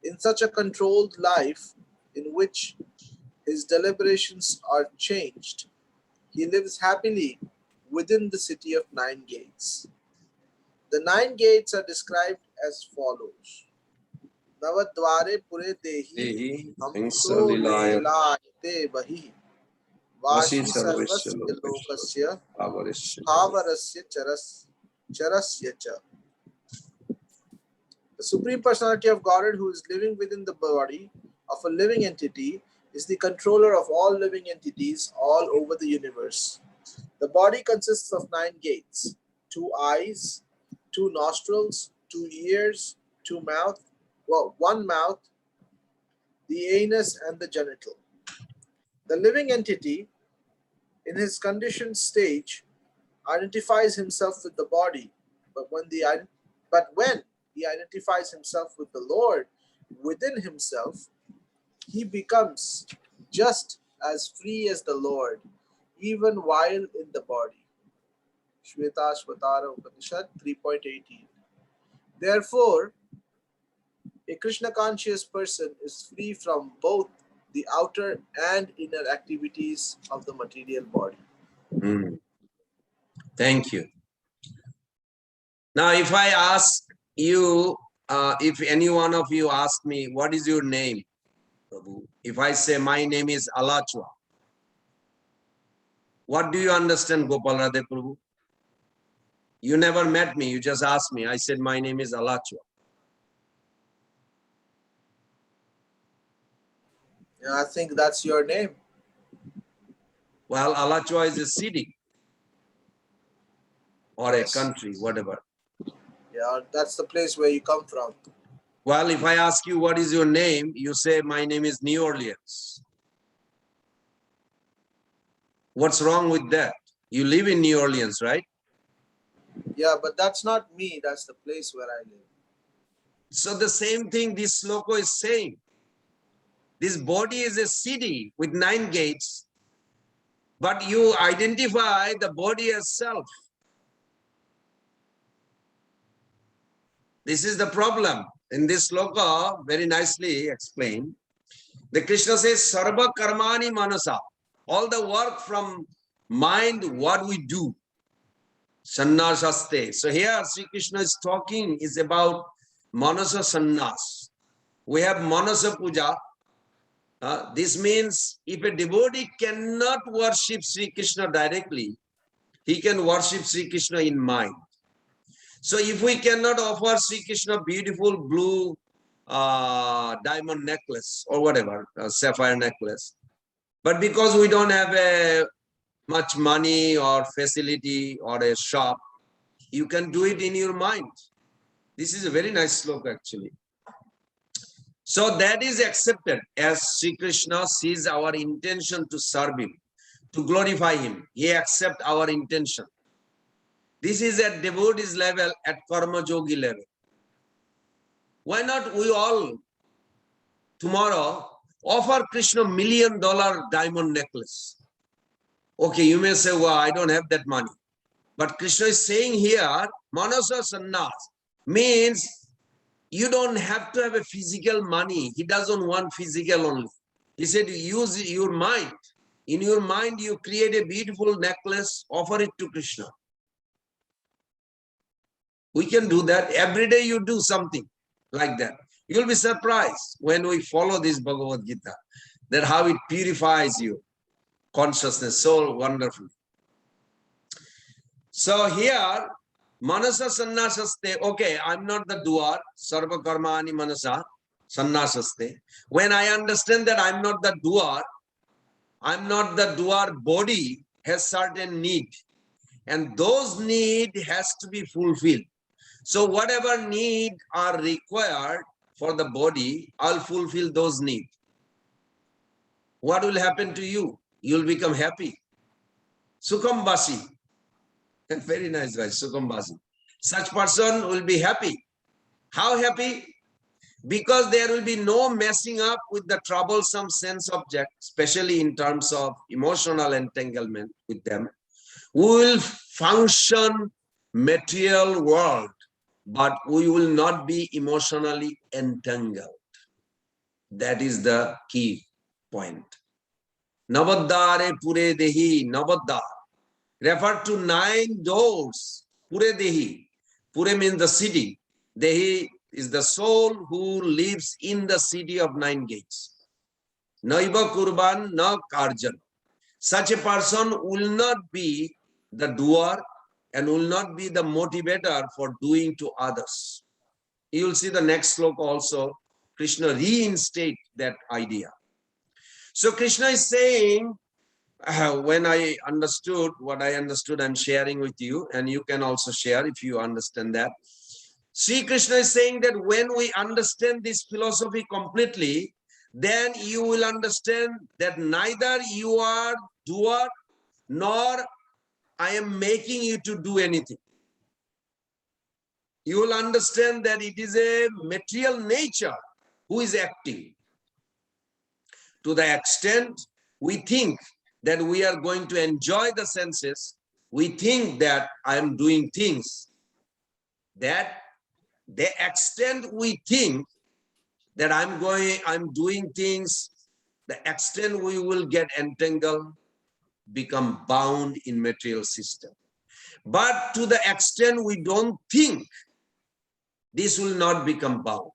In such a controlled life, in which his deliberations are changed, he lives happily within the city of 9 gates. The 9 gates are described as follows. Navadvare pure dehi hamso lilayate bahi vashi sarvasya lokasya bhavarasya charasya cha. The Supreme Personality of Godhead, who is living within the body of a living entity, is the controller of all living entities all over the universe. The body consists of 9 gates, 2 eyes, 2 nostrils, 2 ears, 2 mouth, 1 mouth, the anus and the genital. The living entity, in his conditioned stage, identifies himself with the body, but when he identifies himself with the Lord within himself, he becomes just as free as the Lord, even while in the body. Shvetashvatara Upanishad 3.18. Therefore, a Krishna conscious person is free from both the outer and inner activities of the material body. Thank you. Now, if I ask you, if any one of you ask me, what is your name, Prabhu? If I say my name is Alachwa, what do you understand, Gopal Radhe Prabhu? You never met me, you just asked me. I said my name is Alachwa. I think that's your name. Well, Alachwa is a city or a Yes. country, whatever. Yeah, that's the place where you come from. Well, if I ask you what is your name, you say my name is New Orleans. What's wrong with that? You live in New Orleans, right? Yeah, but that's not me. That's the place where I live. So the same thing this sloka is saying. This body is a city with 9 gates, but you identify the body as self. This is the problem. In this sloka, very nicely explained. The Krishna says, Sarva karmani manasa. All the work from mind, what we do. Sannasaste. So here Sri Krishna is talking is about manasa sannas. We have manasa puja. This means if a devotee cannot worship Sri Krishna directly, he can worship Sri Krishna in mind. So if we cannot offer Sri Krishna beautiful blue diamond necklace or whatever, sapphire necklace, but because we don't have much money or facility or a shop, you can do it in your mind. This is a very nice sloka actually. So that is accepted as Sri Krishna sees our intention to serve him, to glorify him. He accepts our intention. This is at devotee's level, at karma yogi level. Why not we all tomorrow offer Krishna $1 million diamond necklace? Okay, you may say, well, I don't have that money. But Krishna is saying here, manasa sannas means you don't have to have a physical money. He doesn't want physical only. He said, use your mind. In your mind, you create a beautiful necklace, offer it to Krishna. We can do that. Every day you do something like that. You'll be surprised when we follow this Bhagavad Gita, that how it purifies you, consciousness, so wonderful. So here, manasa sannasaste, okay, I'm not the doer, sarva karmani manasa sannasaste. When I understand that I'm not the doer, body has certain need, and those need has to be fulfilled. So whatever need are required for the body, I'll fulfill those needs. What will happen to you? You'll become happy. Sukhambasi. Very nice guys, Sukhambasi. Such person will be happy. How happy? Because there will be no messing up with the troublesome sense object, especially in terms of emotional entanglement with them. We will function material world, but we will not be emotionally entangled. That is the key point. Navaddare pure dehi, Navaddar. Refer to 9 doors. Pure dehi. Pure means the city. Dehi is the soul who lives in the city of 9 gates. Naiva kurban na karjan. Such a person will not be the doer and will not be the motivator for doing to others. You will see the next sloka also. Krishna reinstate that idea. So Krishna is saying, when I understood what I understood, I'm sharing with you, and you can also share if you understand that. Sri Krishna is saying that when we understand this philosophy completely, then you will understand that neither you are doer nor I am making you to do anything. You will understand that it is a material nature who is acting. To the extent we think that we are going to enjoy the senses, we think that I am doing things. That the extent we think that I'm doing things, the extent we will get entangled, become bound in material system. But to the extent we don't think, this will not become bound.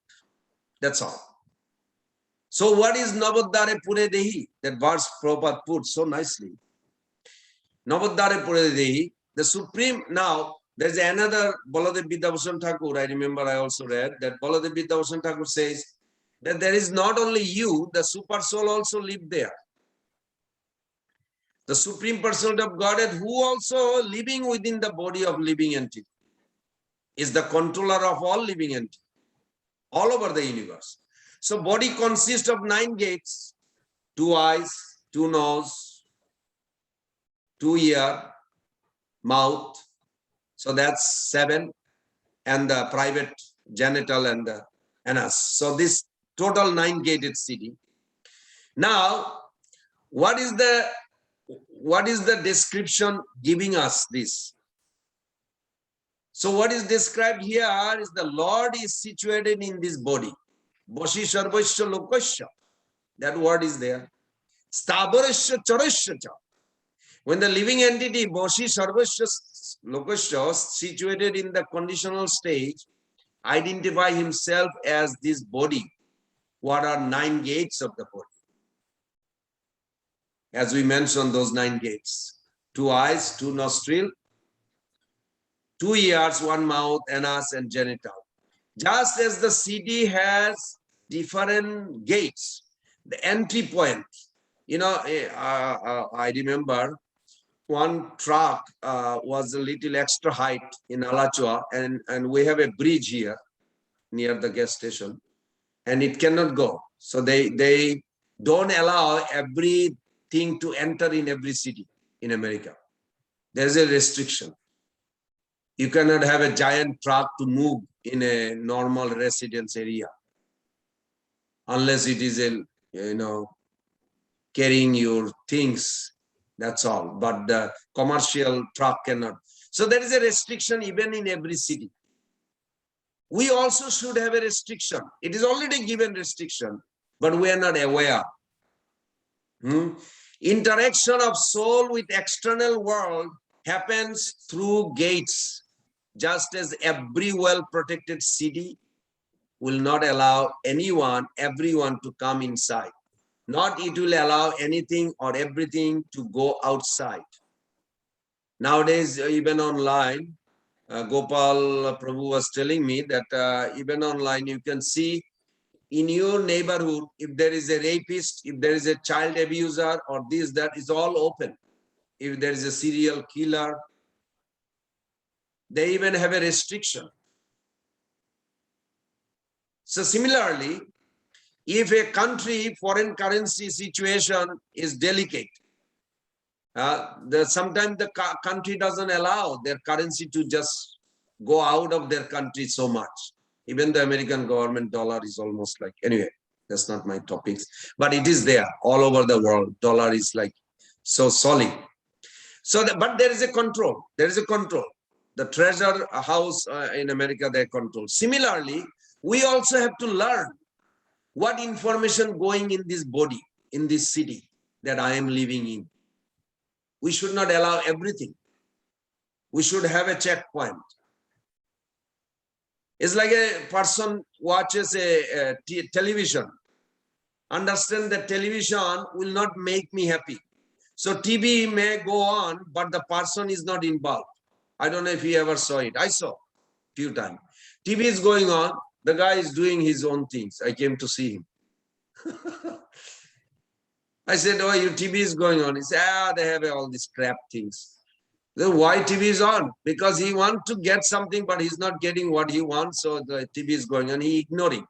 That's all. So what is Navaddare Pure Dehi? That verse Prabhupada put so nicely. Navaddare Pure Dehi, the supreme. Now there's another Baladev Vidyabhushan Thakur, I remember I also read that Baladev Vidyabhushan Thakur says that there is not only you, the super soul also live there. The Supreme Personality of Godhead, who also living within the body of living entity, is the controller of all living entity, all over the universe. So body consists of 9 gates, 2 eyes, 2 nose, 2 ear, mouth. So that's 7, and the private genital and the anus. So this total 9-gated city. Now, what is the description giving us this? So what is described here is the Lord is situated in this body. Boshi Sarvasya Lokasya. That word is there. Stavarasya Charasya. When the living entity Boshi Sarvasya Lokasya, situated in the conditional stage, identify himself as this body. What are 9 gates of the body? As we mentioned, those 9 gates. 2 eyes, 2 nostrils, 2 ears, 1 mouth, anus, and genital. Just as the city has different gates, the entry point. You know, I remember one truck was a little extra height in Alachua, and we have a bridge here near the gas station, and it cannot go. So they don't allow everything to enter in every city in America. There's a restriction. You cannot have a giant truck to move in a normal residence area unless it is a, carrying your things. That's all. But the commercial truck cannot. So there is a restriction even in every city. We also should have a restriction. It is already given restriction, but we are not aware. Interaction of soul with external world happens through gates. Just as every well-protected city will not allow everyone to come inside. Not it will allow anything or everything to go outside. Nowadays, even online, Gopal Prabhu was telling me that even online you can see in your neighborhood, if there is a rapist, if there is a child abuser or this, that is all open. If there is a serial killer, they even have a restriction. So similarly, if a country foreign currency situation is delicate, sometimes the country doesn't allow their currency to just go out of their country so much. Even the American government dollar is almost like, anyway, that's not my topics, but it is there all over the world. Dollar is like so solid. So, but there is a control. There is a control. The treasure house in America, they control. Similarly, we also have to learn what information going in this body, in this city that I am living in. We should not allow everything. We should have a checkpoint. It's like a person watches a television. Understand that television will not make me happy. So TV may go on, but the person is not involved. I don't know if you ever saw it. I saw a few times. TV is going on. The guy is doing his own things. I came to see him. I said, oh, your TV is going on. He said, they have all these crap things. Then why TV is on? Because he wants to get something, but he's not getting what he wants. So the TV is going on. He ignoring.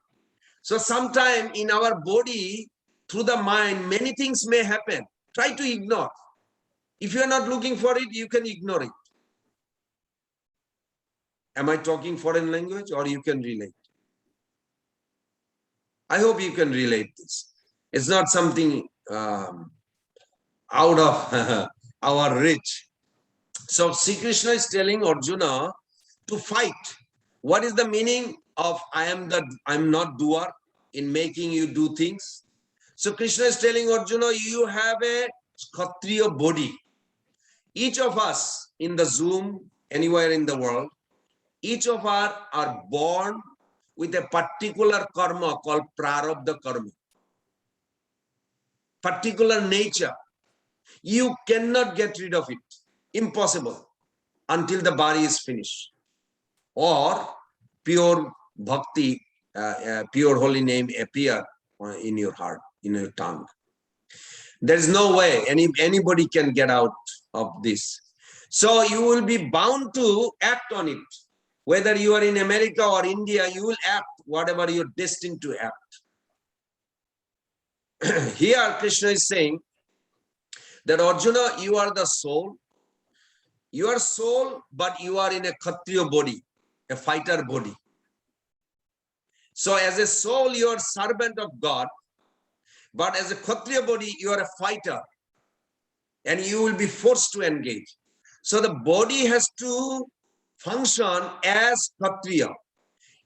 So sometime in our body, through the mind, many things may happen. Try to ignore. If you are not looking for it, you can ignore it. Am I talking foreign language or you can relate? I hope you can relate this. It's not something out of our reach. So Sri Krishna is telling Arjuna to fight. What is the meaning of I'm not doer in making you do things? So Krishna is telling Arjuna, you have a Kshatriya body. Each of us in the Zoom, anywhere in the world, each of us are born with a particular karma called prarabdha karma. Particular nature. You cannot get rid of it. Impossible. Until the body is finished. Or pure bhakti, pure holy name appear in your heart, in your tongue. There is no way anybody can get out of this. So you will be bound to act on it. Whether you are in America or India, you will act whatever you're destined to act. Here Krishna is saying that Arjuna, you are the soul. You are soul, but you are in a Kshatriya body, a fighter body. So as a soul, you are servant of God, but as a Kshatriya body, you are a fighter and you will be forced to engage. So the body has to function as Kshatriya.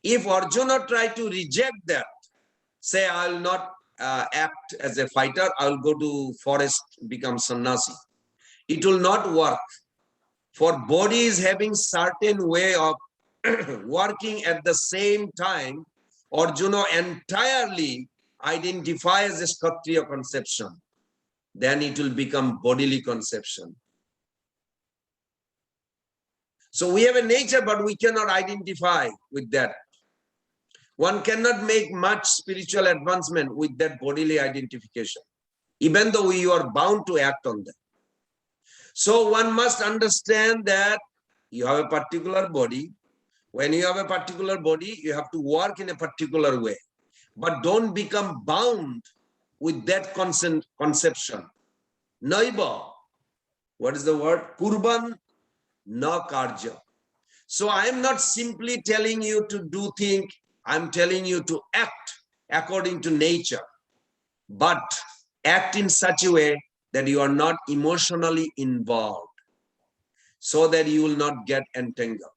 If Arjuna try to reject that, say, I will not act as a fighter, I will go to forest, become sannyasi. It will not work. For body is having certain way of working at the same time, Arjuna entirely identifies as Kshatriya conception. Then it will become bodily conception. So we have a nature, but we cannot identify with that. One cannot make much spiritual advancement with that bodily identification, even though you are bound to act on that. So one must understand that you have a particular body. When you have a particular body, you have to work in a particular way. But don't become bound with that conception. Naiba. What is the word? Kurban na karja. So I am not simply telling you to do things. I'm telling you to act according to nature. But act in such a way that you are not emotionally involved, so that you will not get entangled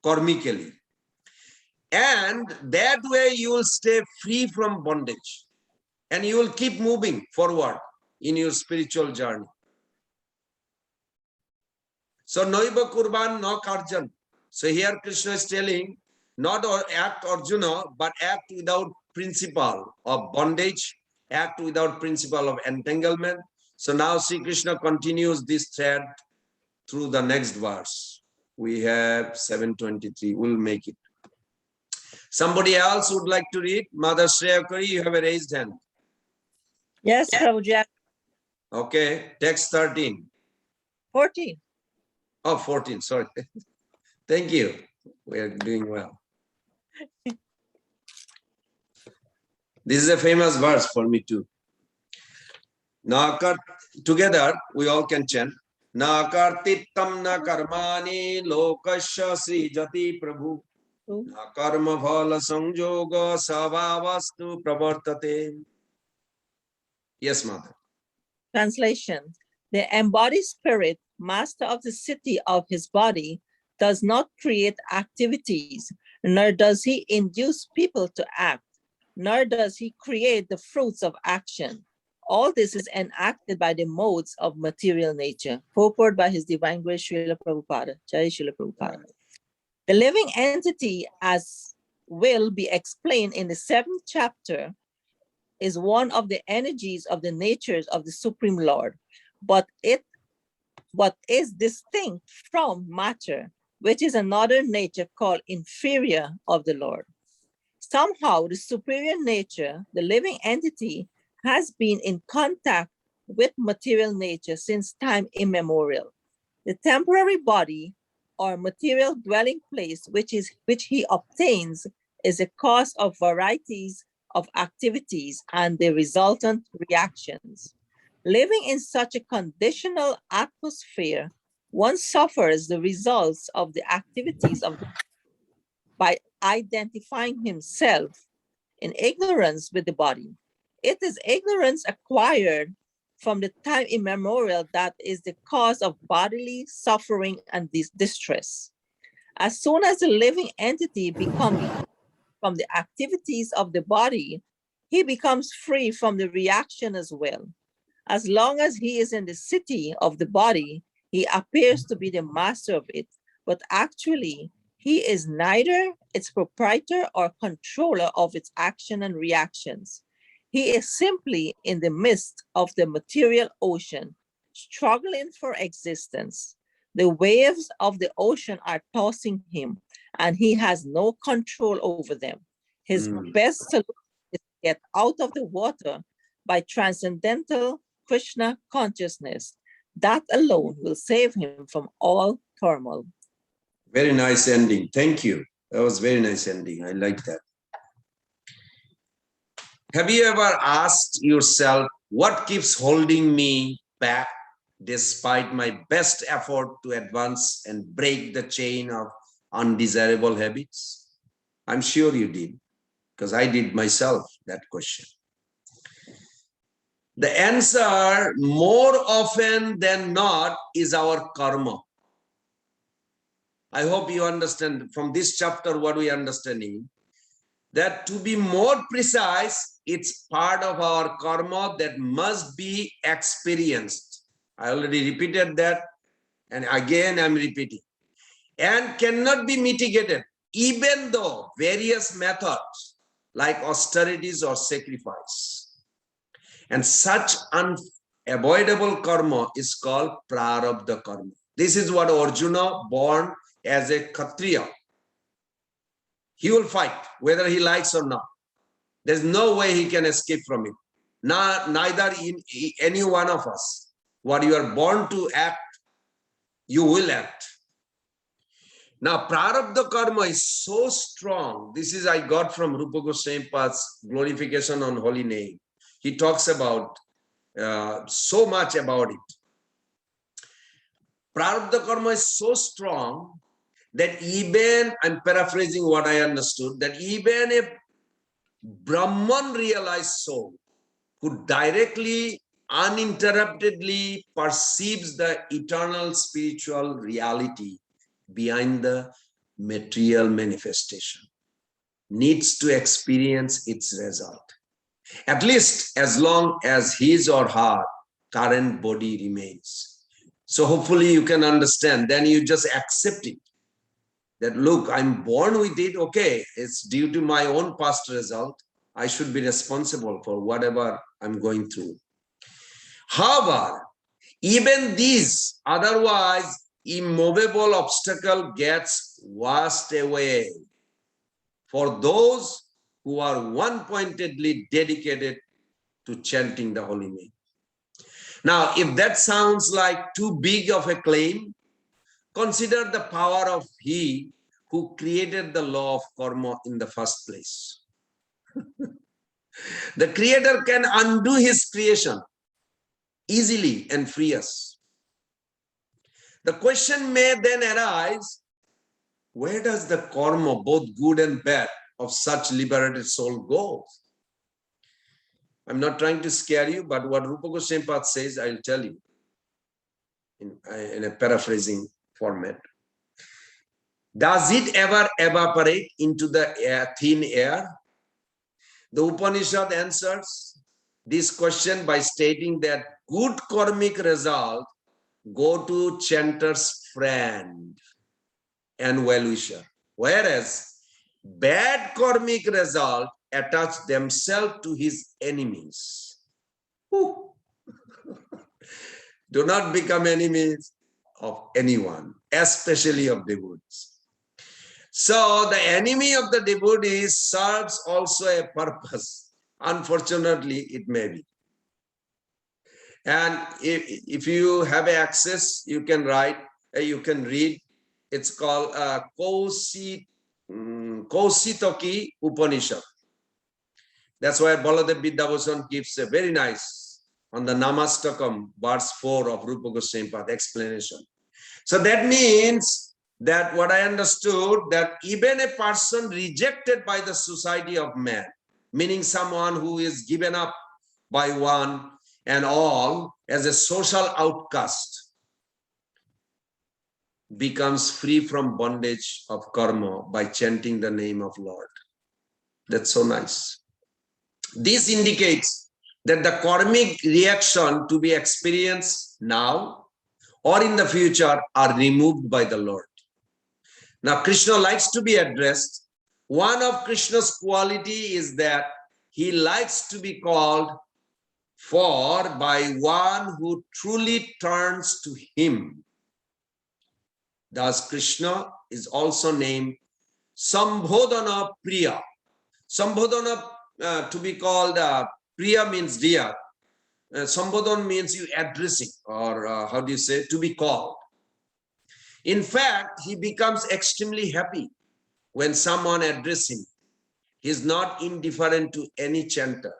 karmically. And that way you will stay free from bondage and you will keep moving forward in your spiritual journey. So noiba kurban no karjan. So here Krishna is telling not act Arjuna, but act without principle of bondage, act without principle of entanglement. So now Sri Krishna continues this thread through the next verse. We have 723. We'll make it. Somebody else would like to read? Mother Shreyakari, you have a raised hand. Yes, Prabhuji. Okay, text 13. 14. Oh, 14, sorry. Thank you. We are doing well. This is a famous verse for me too. Together, we all can chant. Na kartittam na karmani lokasya srijati prabhu. Na karma phala samjoga savavastu pravartate. Yes, Mother. Translation. The embodied spirit, master of the city of his body, does not create activities, nor does he induce people to act, nor does he create the fruits of action. All this is enacted by the modes of material nature. Purport by His Divine Grace Srila Prabhupada. Jai Srila Prabhupada. The living entity, as will be explained in the 7th chapter, is one of the energies of the natures of the Supreme Lord, but is distinct from matter, which is another nature called inferior of the Lord. Somehow, the superior nature, the living entity, has been in contact with material nature since time immemorial. The temporary body or material dwelling place which he obtains is a cause of varieties of activities and the resultant reactions. Living in such a conditional atmosphere, one suffers the results of the activities of by identifying himself in ignorance with the body. It is ignorance acquired from the time immemorial that is the cause of bodily suffering and distress. As soon as the living entity becomes from the activities of the body, he becomes free from the reaction as well. As long as he is in the city of the body, he appears to be the master of it, but actually he is neither its proprietor or controller of its action and reactions. He is simply in the midst of the material ocean, struggling for existence. The waves of the ocean are tossing him, and he has no control over them. His best solution is to get out of the water by transcendental Krishna consciousness. That alone will save him from all turmoil. Very nice ending. Thank you. That was very nice ending. I like that. Have you ever asked yourself, what keeps holding me back despite my best effort to advance and break the chain of undesirable habits? I'm sure you did, because I did myself that question. The answer, more often than not, is our karma. I hope you understand from this chapter what we are understanding. That to be more precise, it's part of our karma that must be experienced. I already repeated that, and again I'm repeating. And cannot be mitigated, even though various methods like austerities or sacrifice. And such unavoidable karma is called prarabdha karma. This is what Arjuna, born as a Kshatriya, he will fight whether he likes or not. There's no way he can escape from it. Neither in any one of us. What you are born to act, you will act. Now, prarabdha karma is so strong. This is I got from Rupa Goswami Pad's glorification on holy name. He talks about so much about it. Prarabdha karma is so strong that even, I'm paraphrasing what I understood, that even a Brahman realized soul who directly, uninterruptedly perceives the eternal spiritual reality behind the material manifestation needs to experience its result, at least as long as his or her current body remains. So hopefully you can understand, then you just accept it. That look, I'm born with it, okay, it's due to my own past result. I should be responsible for whatever I'm going through. However, even this otherwise immovable obstacle gets washed away for those who are one-pointedly dedicated to chanting the holy name. Now, if that sounds like too big of a claim, consider the power of he who created the law of karma in the first place. The creator can undo his creation easily and free us. The question may then arise, where does the karma, both good and bad, of such liberated soul go? I'm not trying to scare you, but what Rupa Goswami Pad says, I'll tell you in a paraphrasing format. Does it ever evaporate into the thin air? The Upanishad answers this question by stating that good karmic result go to chanter's friend and well-wisher, whereas bad karmic result attach themselves to his enemies. Do not become enemies of anyone, especially of devotees. So the enemy of the devotee serves also a purpose. Unfortunately, it may be. And if you have access, you can write, you can read. It's called Kausitoki Upanishad. That's why Baladev Vidyabhushan gives a very nice on the Namastakam, verse 4 of Rupa Goswami Path explanation. So that means that what I understood, that even a person rejected by the society of man, meaning someone who is given up by one and all as a social outcast, becomes free from bondage of karma by chanting the name of Lord. That's so nice. This indicates that the karmic reaction to be experienced now or in the future are removed by the Lord. Now, Krishna likes to be addressed. One of Krishna's quality is that he likes to be called for by one who truly turns to him. Thus, Krishna is also named Sambodhana Priya. Sambodhana, to be called Priya means dear. Sambodhana means you addressing, or how do you say, to be called. In fact, he becomes extremely happy when someone addresses him. He is not indifferent to any chanter.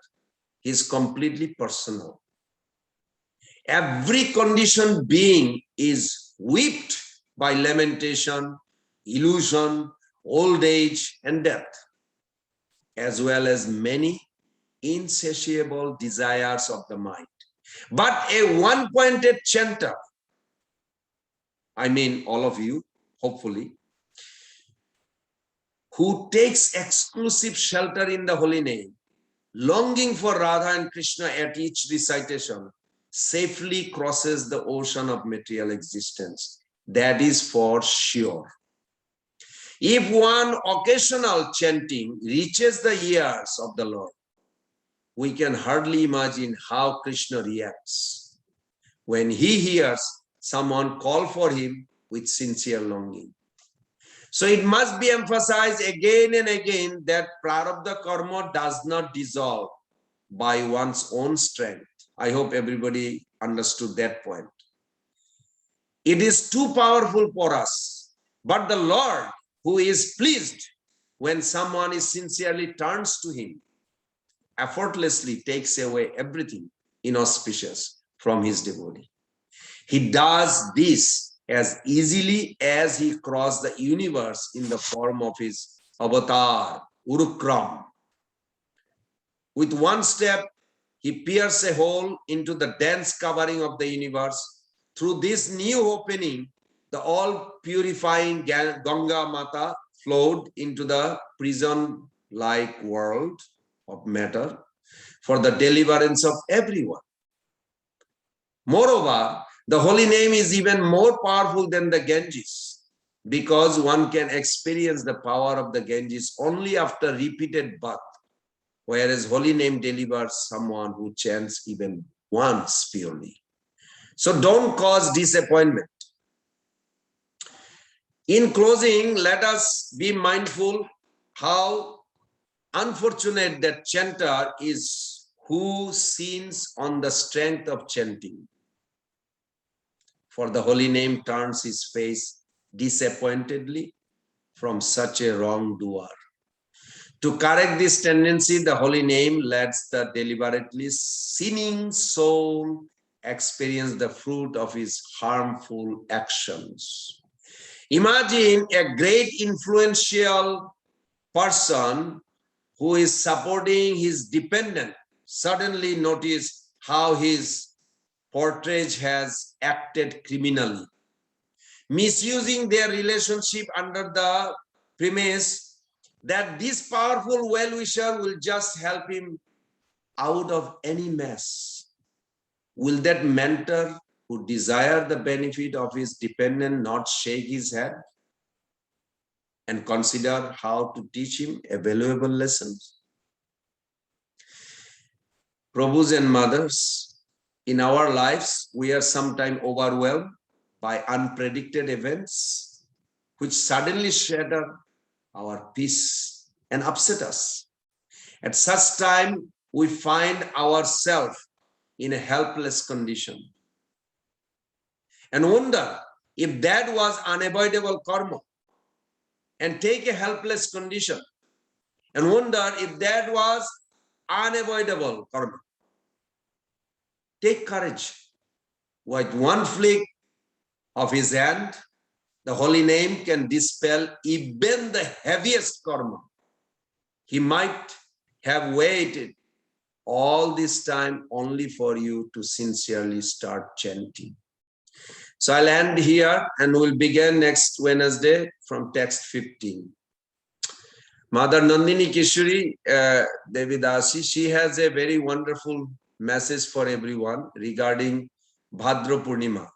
He is completely personal. Every conditioned being is whipped by lamentation, illusion, old age, and death, as well as many insatiable desires of the mind. But a one-pointed chanter, I mean all of you, hopefully, who takes exclusive shelter in the holy name, longing for Radha and Krishna at each recitation, safely crosses the ocean of material existence. That is for sure. If one occasional chanting reaches the ears of the Lord, we can hardly imagine how Krishna reacts when he hears someone call for him with sincere longing. So it must be emphasized again and again that prarabdha karma does not dissolve by one's own strength. I hope everybody understood that point. It is too powerful for us, but the Lord, who is pleased when someone is sincerely turns to him, effortlessly takes away everything inauspicious from his devotee. He does this as easily as he crossed the universe in the form of his avatar, Urukram. With one step, he pierced a hole into the dense covering of the universe. Through this new opening, the all-purifying Ganga Mata flowed into the prison-like world of matter for the deliverance of everyone. Moreover, the holy name is even more powerful than the Ganges, because one can experience the power of the Ganges only after repeated bath, whereas holy name delivers someone who chants even once purely. So don't cause disappointment. In closing, let us be mindful how unfortunate that chanter is who sins on the strength of chanting. For the holy name turns his face disappointedly from such a wrongdoer. To correct this tendency, the holy name lets the deliberately sinning soul experience the fruit of his harmful actions. Imagine a great influential person who is supporting his dependent suddenly notice how his portrayal has acted criminally, misusing their relationship under the premise that this powerful well-wisher will just help him out of any mess. Will that mentor who desires the benefit of his dependent not shake his head and consider how to teach him a valuable lesson? Prabhus and mothers, in our lives, we are sometimes overwhelmed by unpredicted events which suddenly shatter our peace and upset us. At such time, we find ourselves in a helpless condition and wonder if that was unavoidable karma, and take a helpless condition and wonder if that was unavoidable karma. take courage. With one flick of his hand, the holy name can dispel even the heaviest karma. He might have waited all this time only for you to sincerely start chanting. So I'll end here and we'll begin next Wednesday from text 15. Mother Nandini Kishori Devi Dasi, she has a very wonderful message for everyone regarding Bhadra Purnima.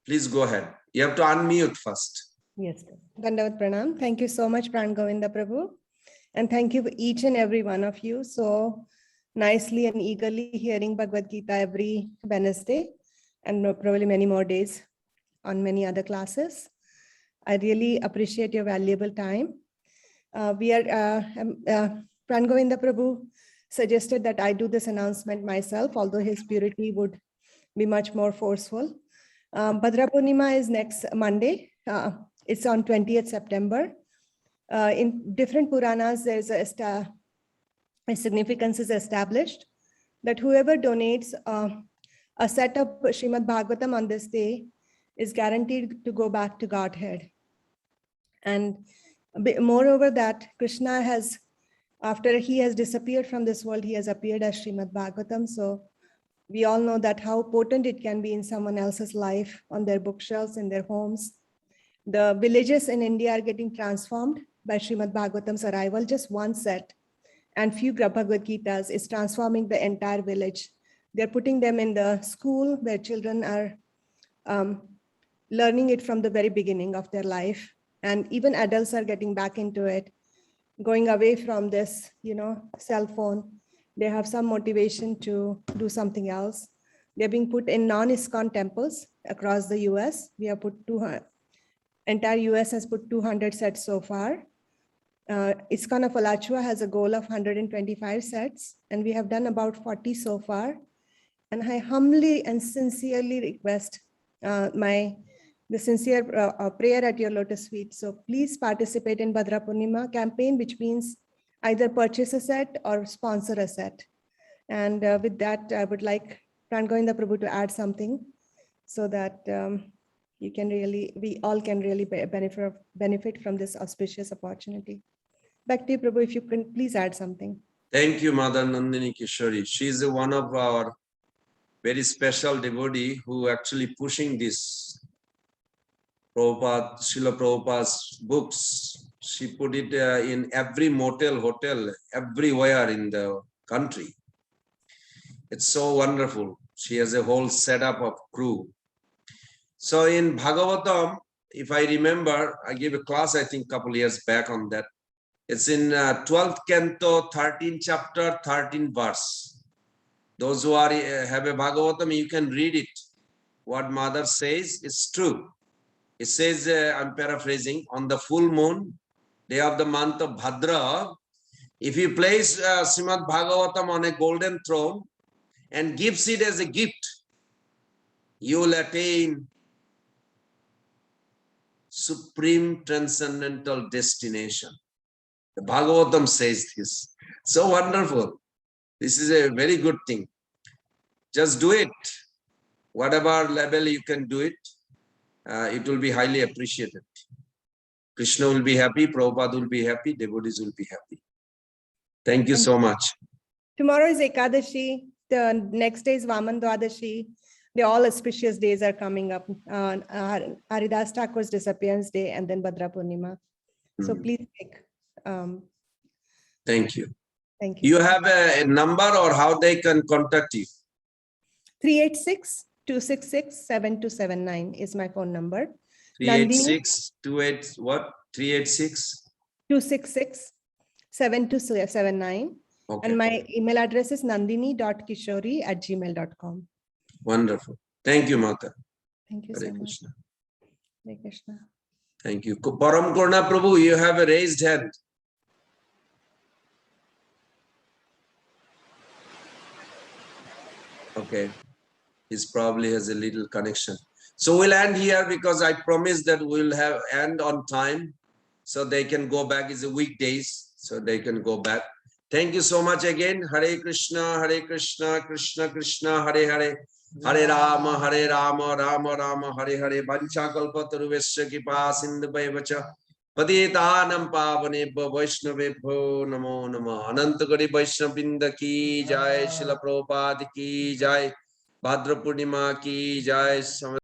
Please go ahead. You have to unmute first. Yes. Dandavat Pranam. Thank you so much, Pran Govinda Prabhu. And thank you each and every one of you so nicely and eagerly hearing Bhagavad Gita every Wednesday and probably many more days on many other classes. I really appreciate your valuable time. Pran Govinda Prabhu suggested that I do this announcement myself, although his purity would be much more forceful. Bhadra Purnima is next Monday. It's on 20th September. In different Puranas, there's a significance is established that whoever donates a set of Srimad Bhagavatam on this day is guaranteed to go back to Godhead. And moreover that Krishna has, after he has disappeared from this world, he has appeared as Srimad Bhagavatam. So we all know that how potent it can be in someone else's life, on their bookshelves, in their homes. The villages in India are getting transformed by Srimad Bhagavatam's arrival. Just one set and few Bhagavad Gitas is transforming the entire village. They're putting them in the school where children are learning it from the very beginning of their life. And even adults are getting back into it, going away from this, cell phone. They have some motivation to do something else. They're being put in non-ISKCON temples across the US. We have put 200, entire US has put 200 sets so far. ISKCON of Alachua has a goal of 125 sets, and we have done about 40 so far. And I humbly and sincerely request the sincere prayer at your lotus feet. So please participate in Bhadra Purnima campaign, which means either purchase a set or sponsor a set. And with that, I would like Pran Govinda Prabhu to add something so that we all can really benefit from this auspicious opportunity. Back to you, Prabhu, if you can please add something. Thank you, Mother Nandini Kishori. She is one of our very special devotee who actually pushing this Srila Prabhupada's books. She put it in every motel, hotel, everywhere in the country. It's so wonderful. She has a whole setup of crew. So in Bhagavatam, if I remember, I gave a class, I think, a couple years back on that. It's in 12th canto, 13th chapter, 13th verse. Those who have a Bhagavatam, you can read it. What Mother says is true. It says, I'm paraphrasing, on the full moon, day of the month of Bhadra, if you place Srimad Bhagavatam on a golden throne and gives it as a gift, you will attain supreme transcendental destination. The Bhagavatam says this. So wonderful. This is a very good thing. Just do it. Whatever level you can do it, it will be highly appreciated. Krishna will be happy, Prabhupada will be happy, devotees will be happy. Thank you so much. Tomorrow is Ekadashi. The next day is Vaman Dwadashi. The all auspicious days are coming up. Haridas Thakur's disappearance day and then Bhadra Purnima. So please take. Thank you. Thank you. You have a number or how they can contact you? 386-266-7279 is my phone number. 386-28 what? 386? 266-7279. Okay. And my email address is nandini.kishori@gmail.com. Wonderful. Thank you, Mata. Thank you Hare so much. Krishna. Hare Krishna. Thank you. Param Karuna Prabhu, you have a raised hand. Okay. He probably has a little connection. So we'll end here because I promised that we'll have end on time so they can go back. It's a weekdays, so they can go back. Thank you so much again. Hare Krishna, Krishna Krishna, Hare Hare, Hare Rama, Rama Rama, Hare Hare. Vancha kalpataruvesya kipa sindhuvaivacha patitanam pavanebhyo vaishnavebhyo namo namo. Anantagari Vaishnavrinda ki jai, Srila Prabhupada ki jai, Bhadra Purnima ki jai.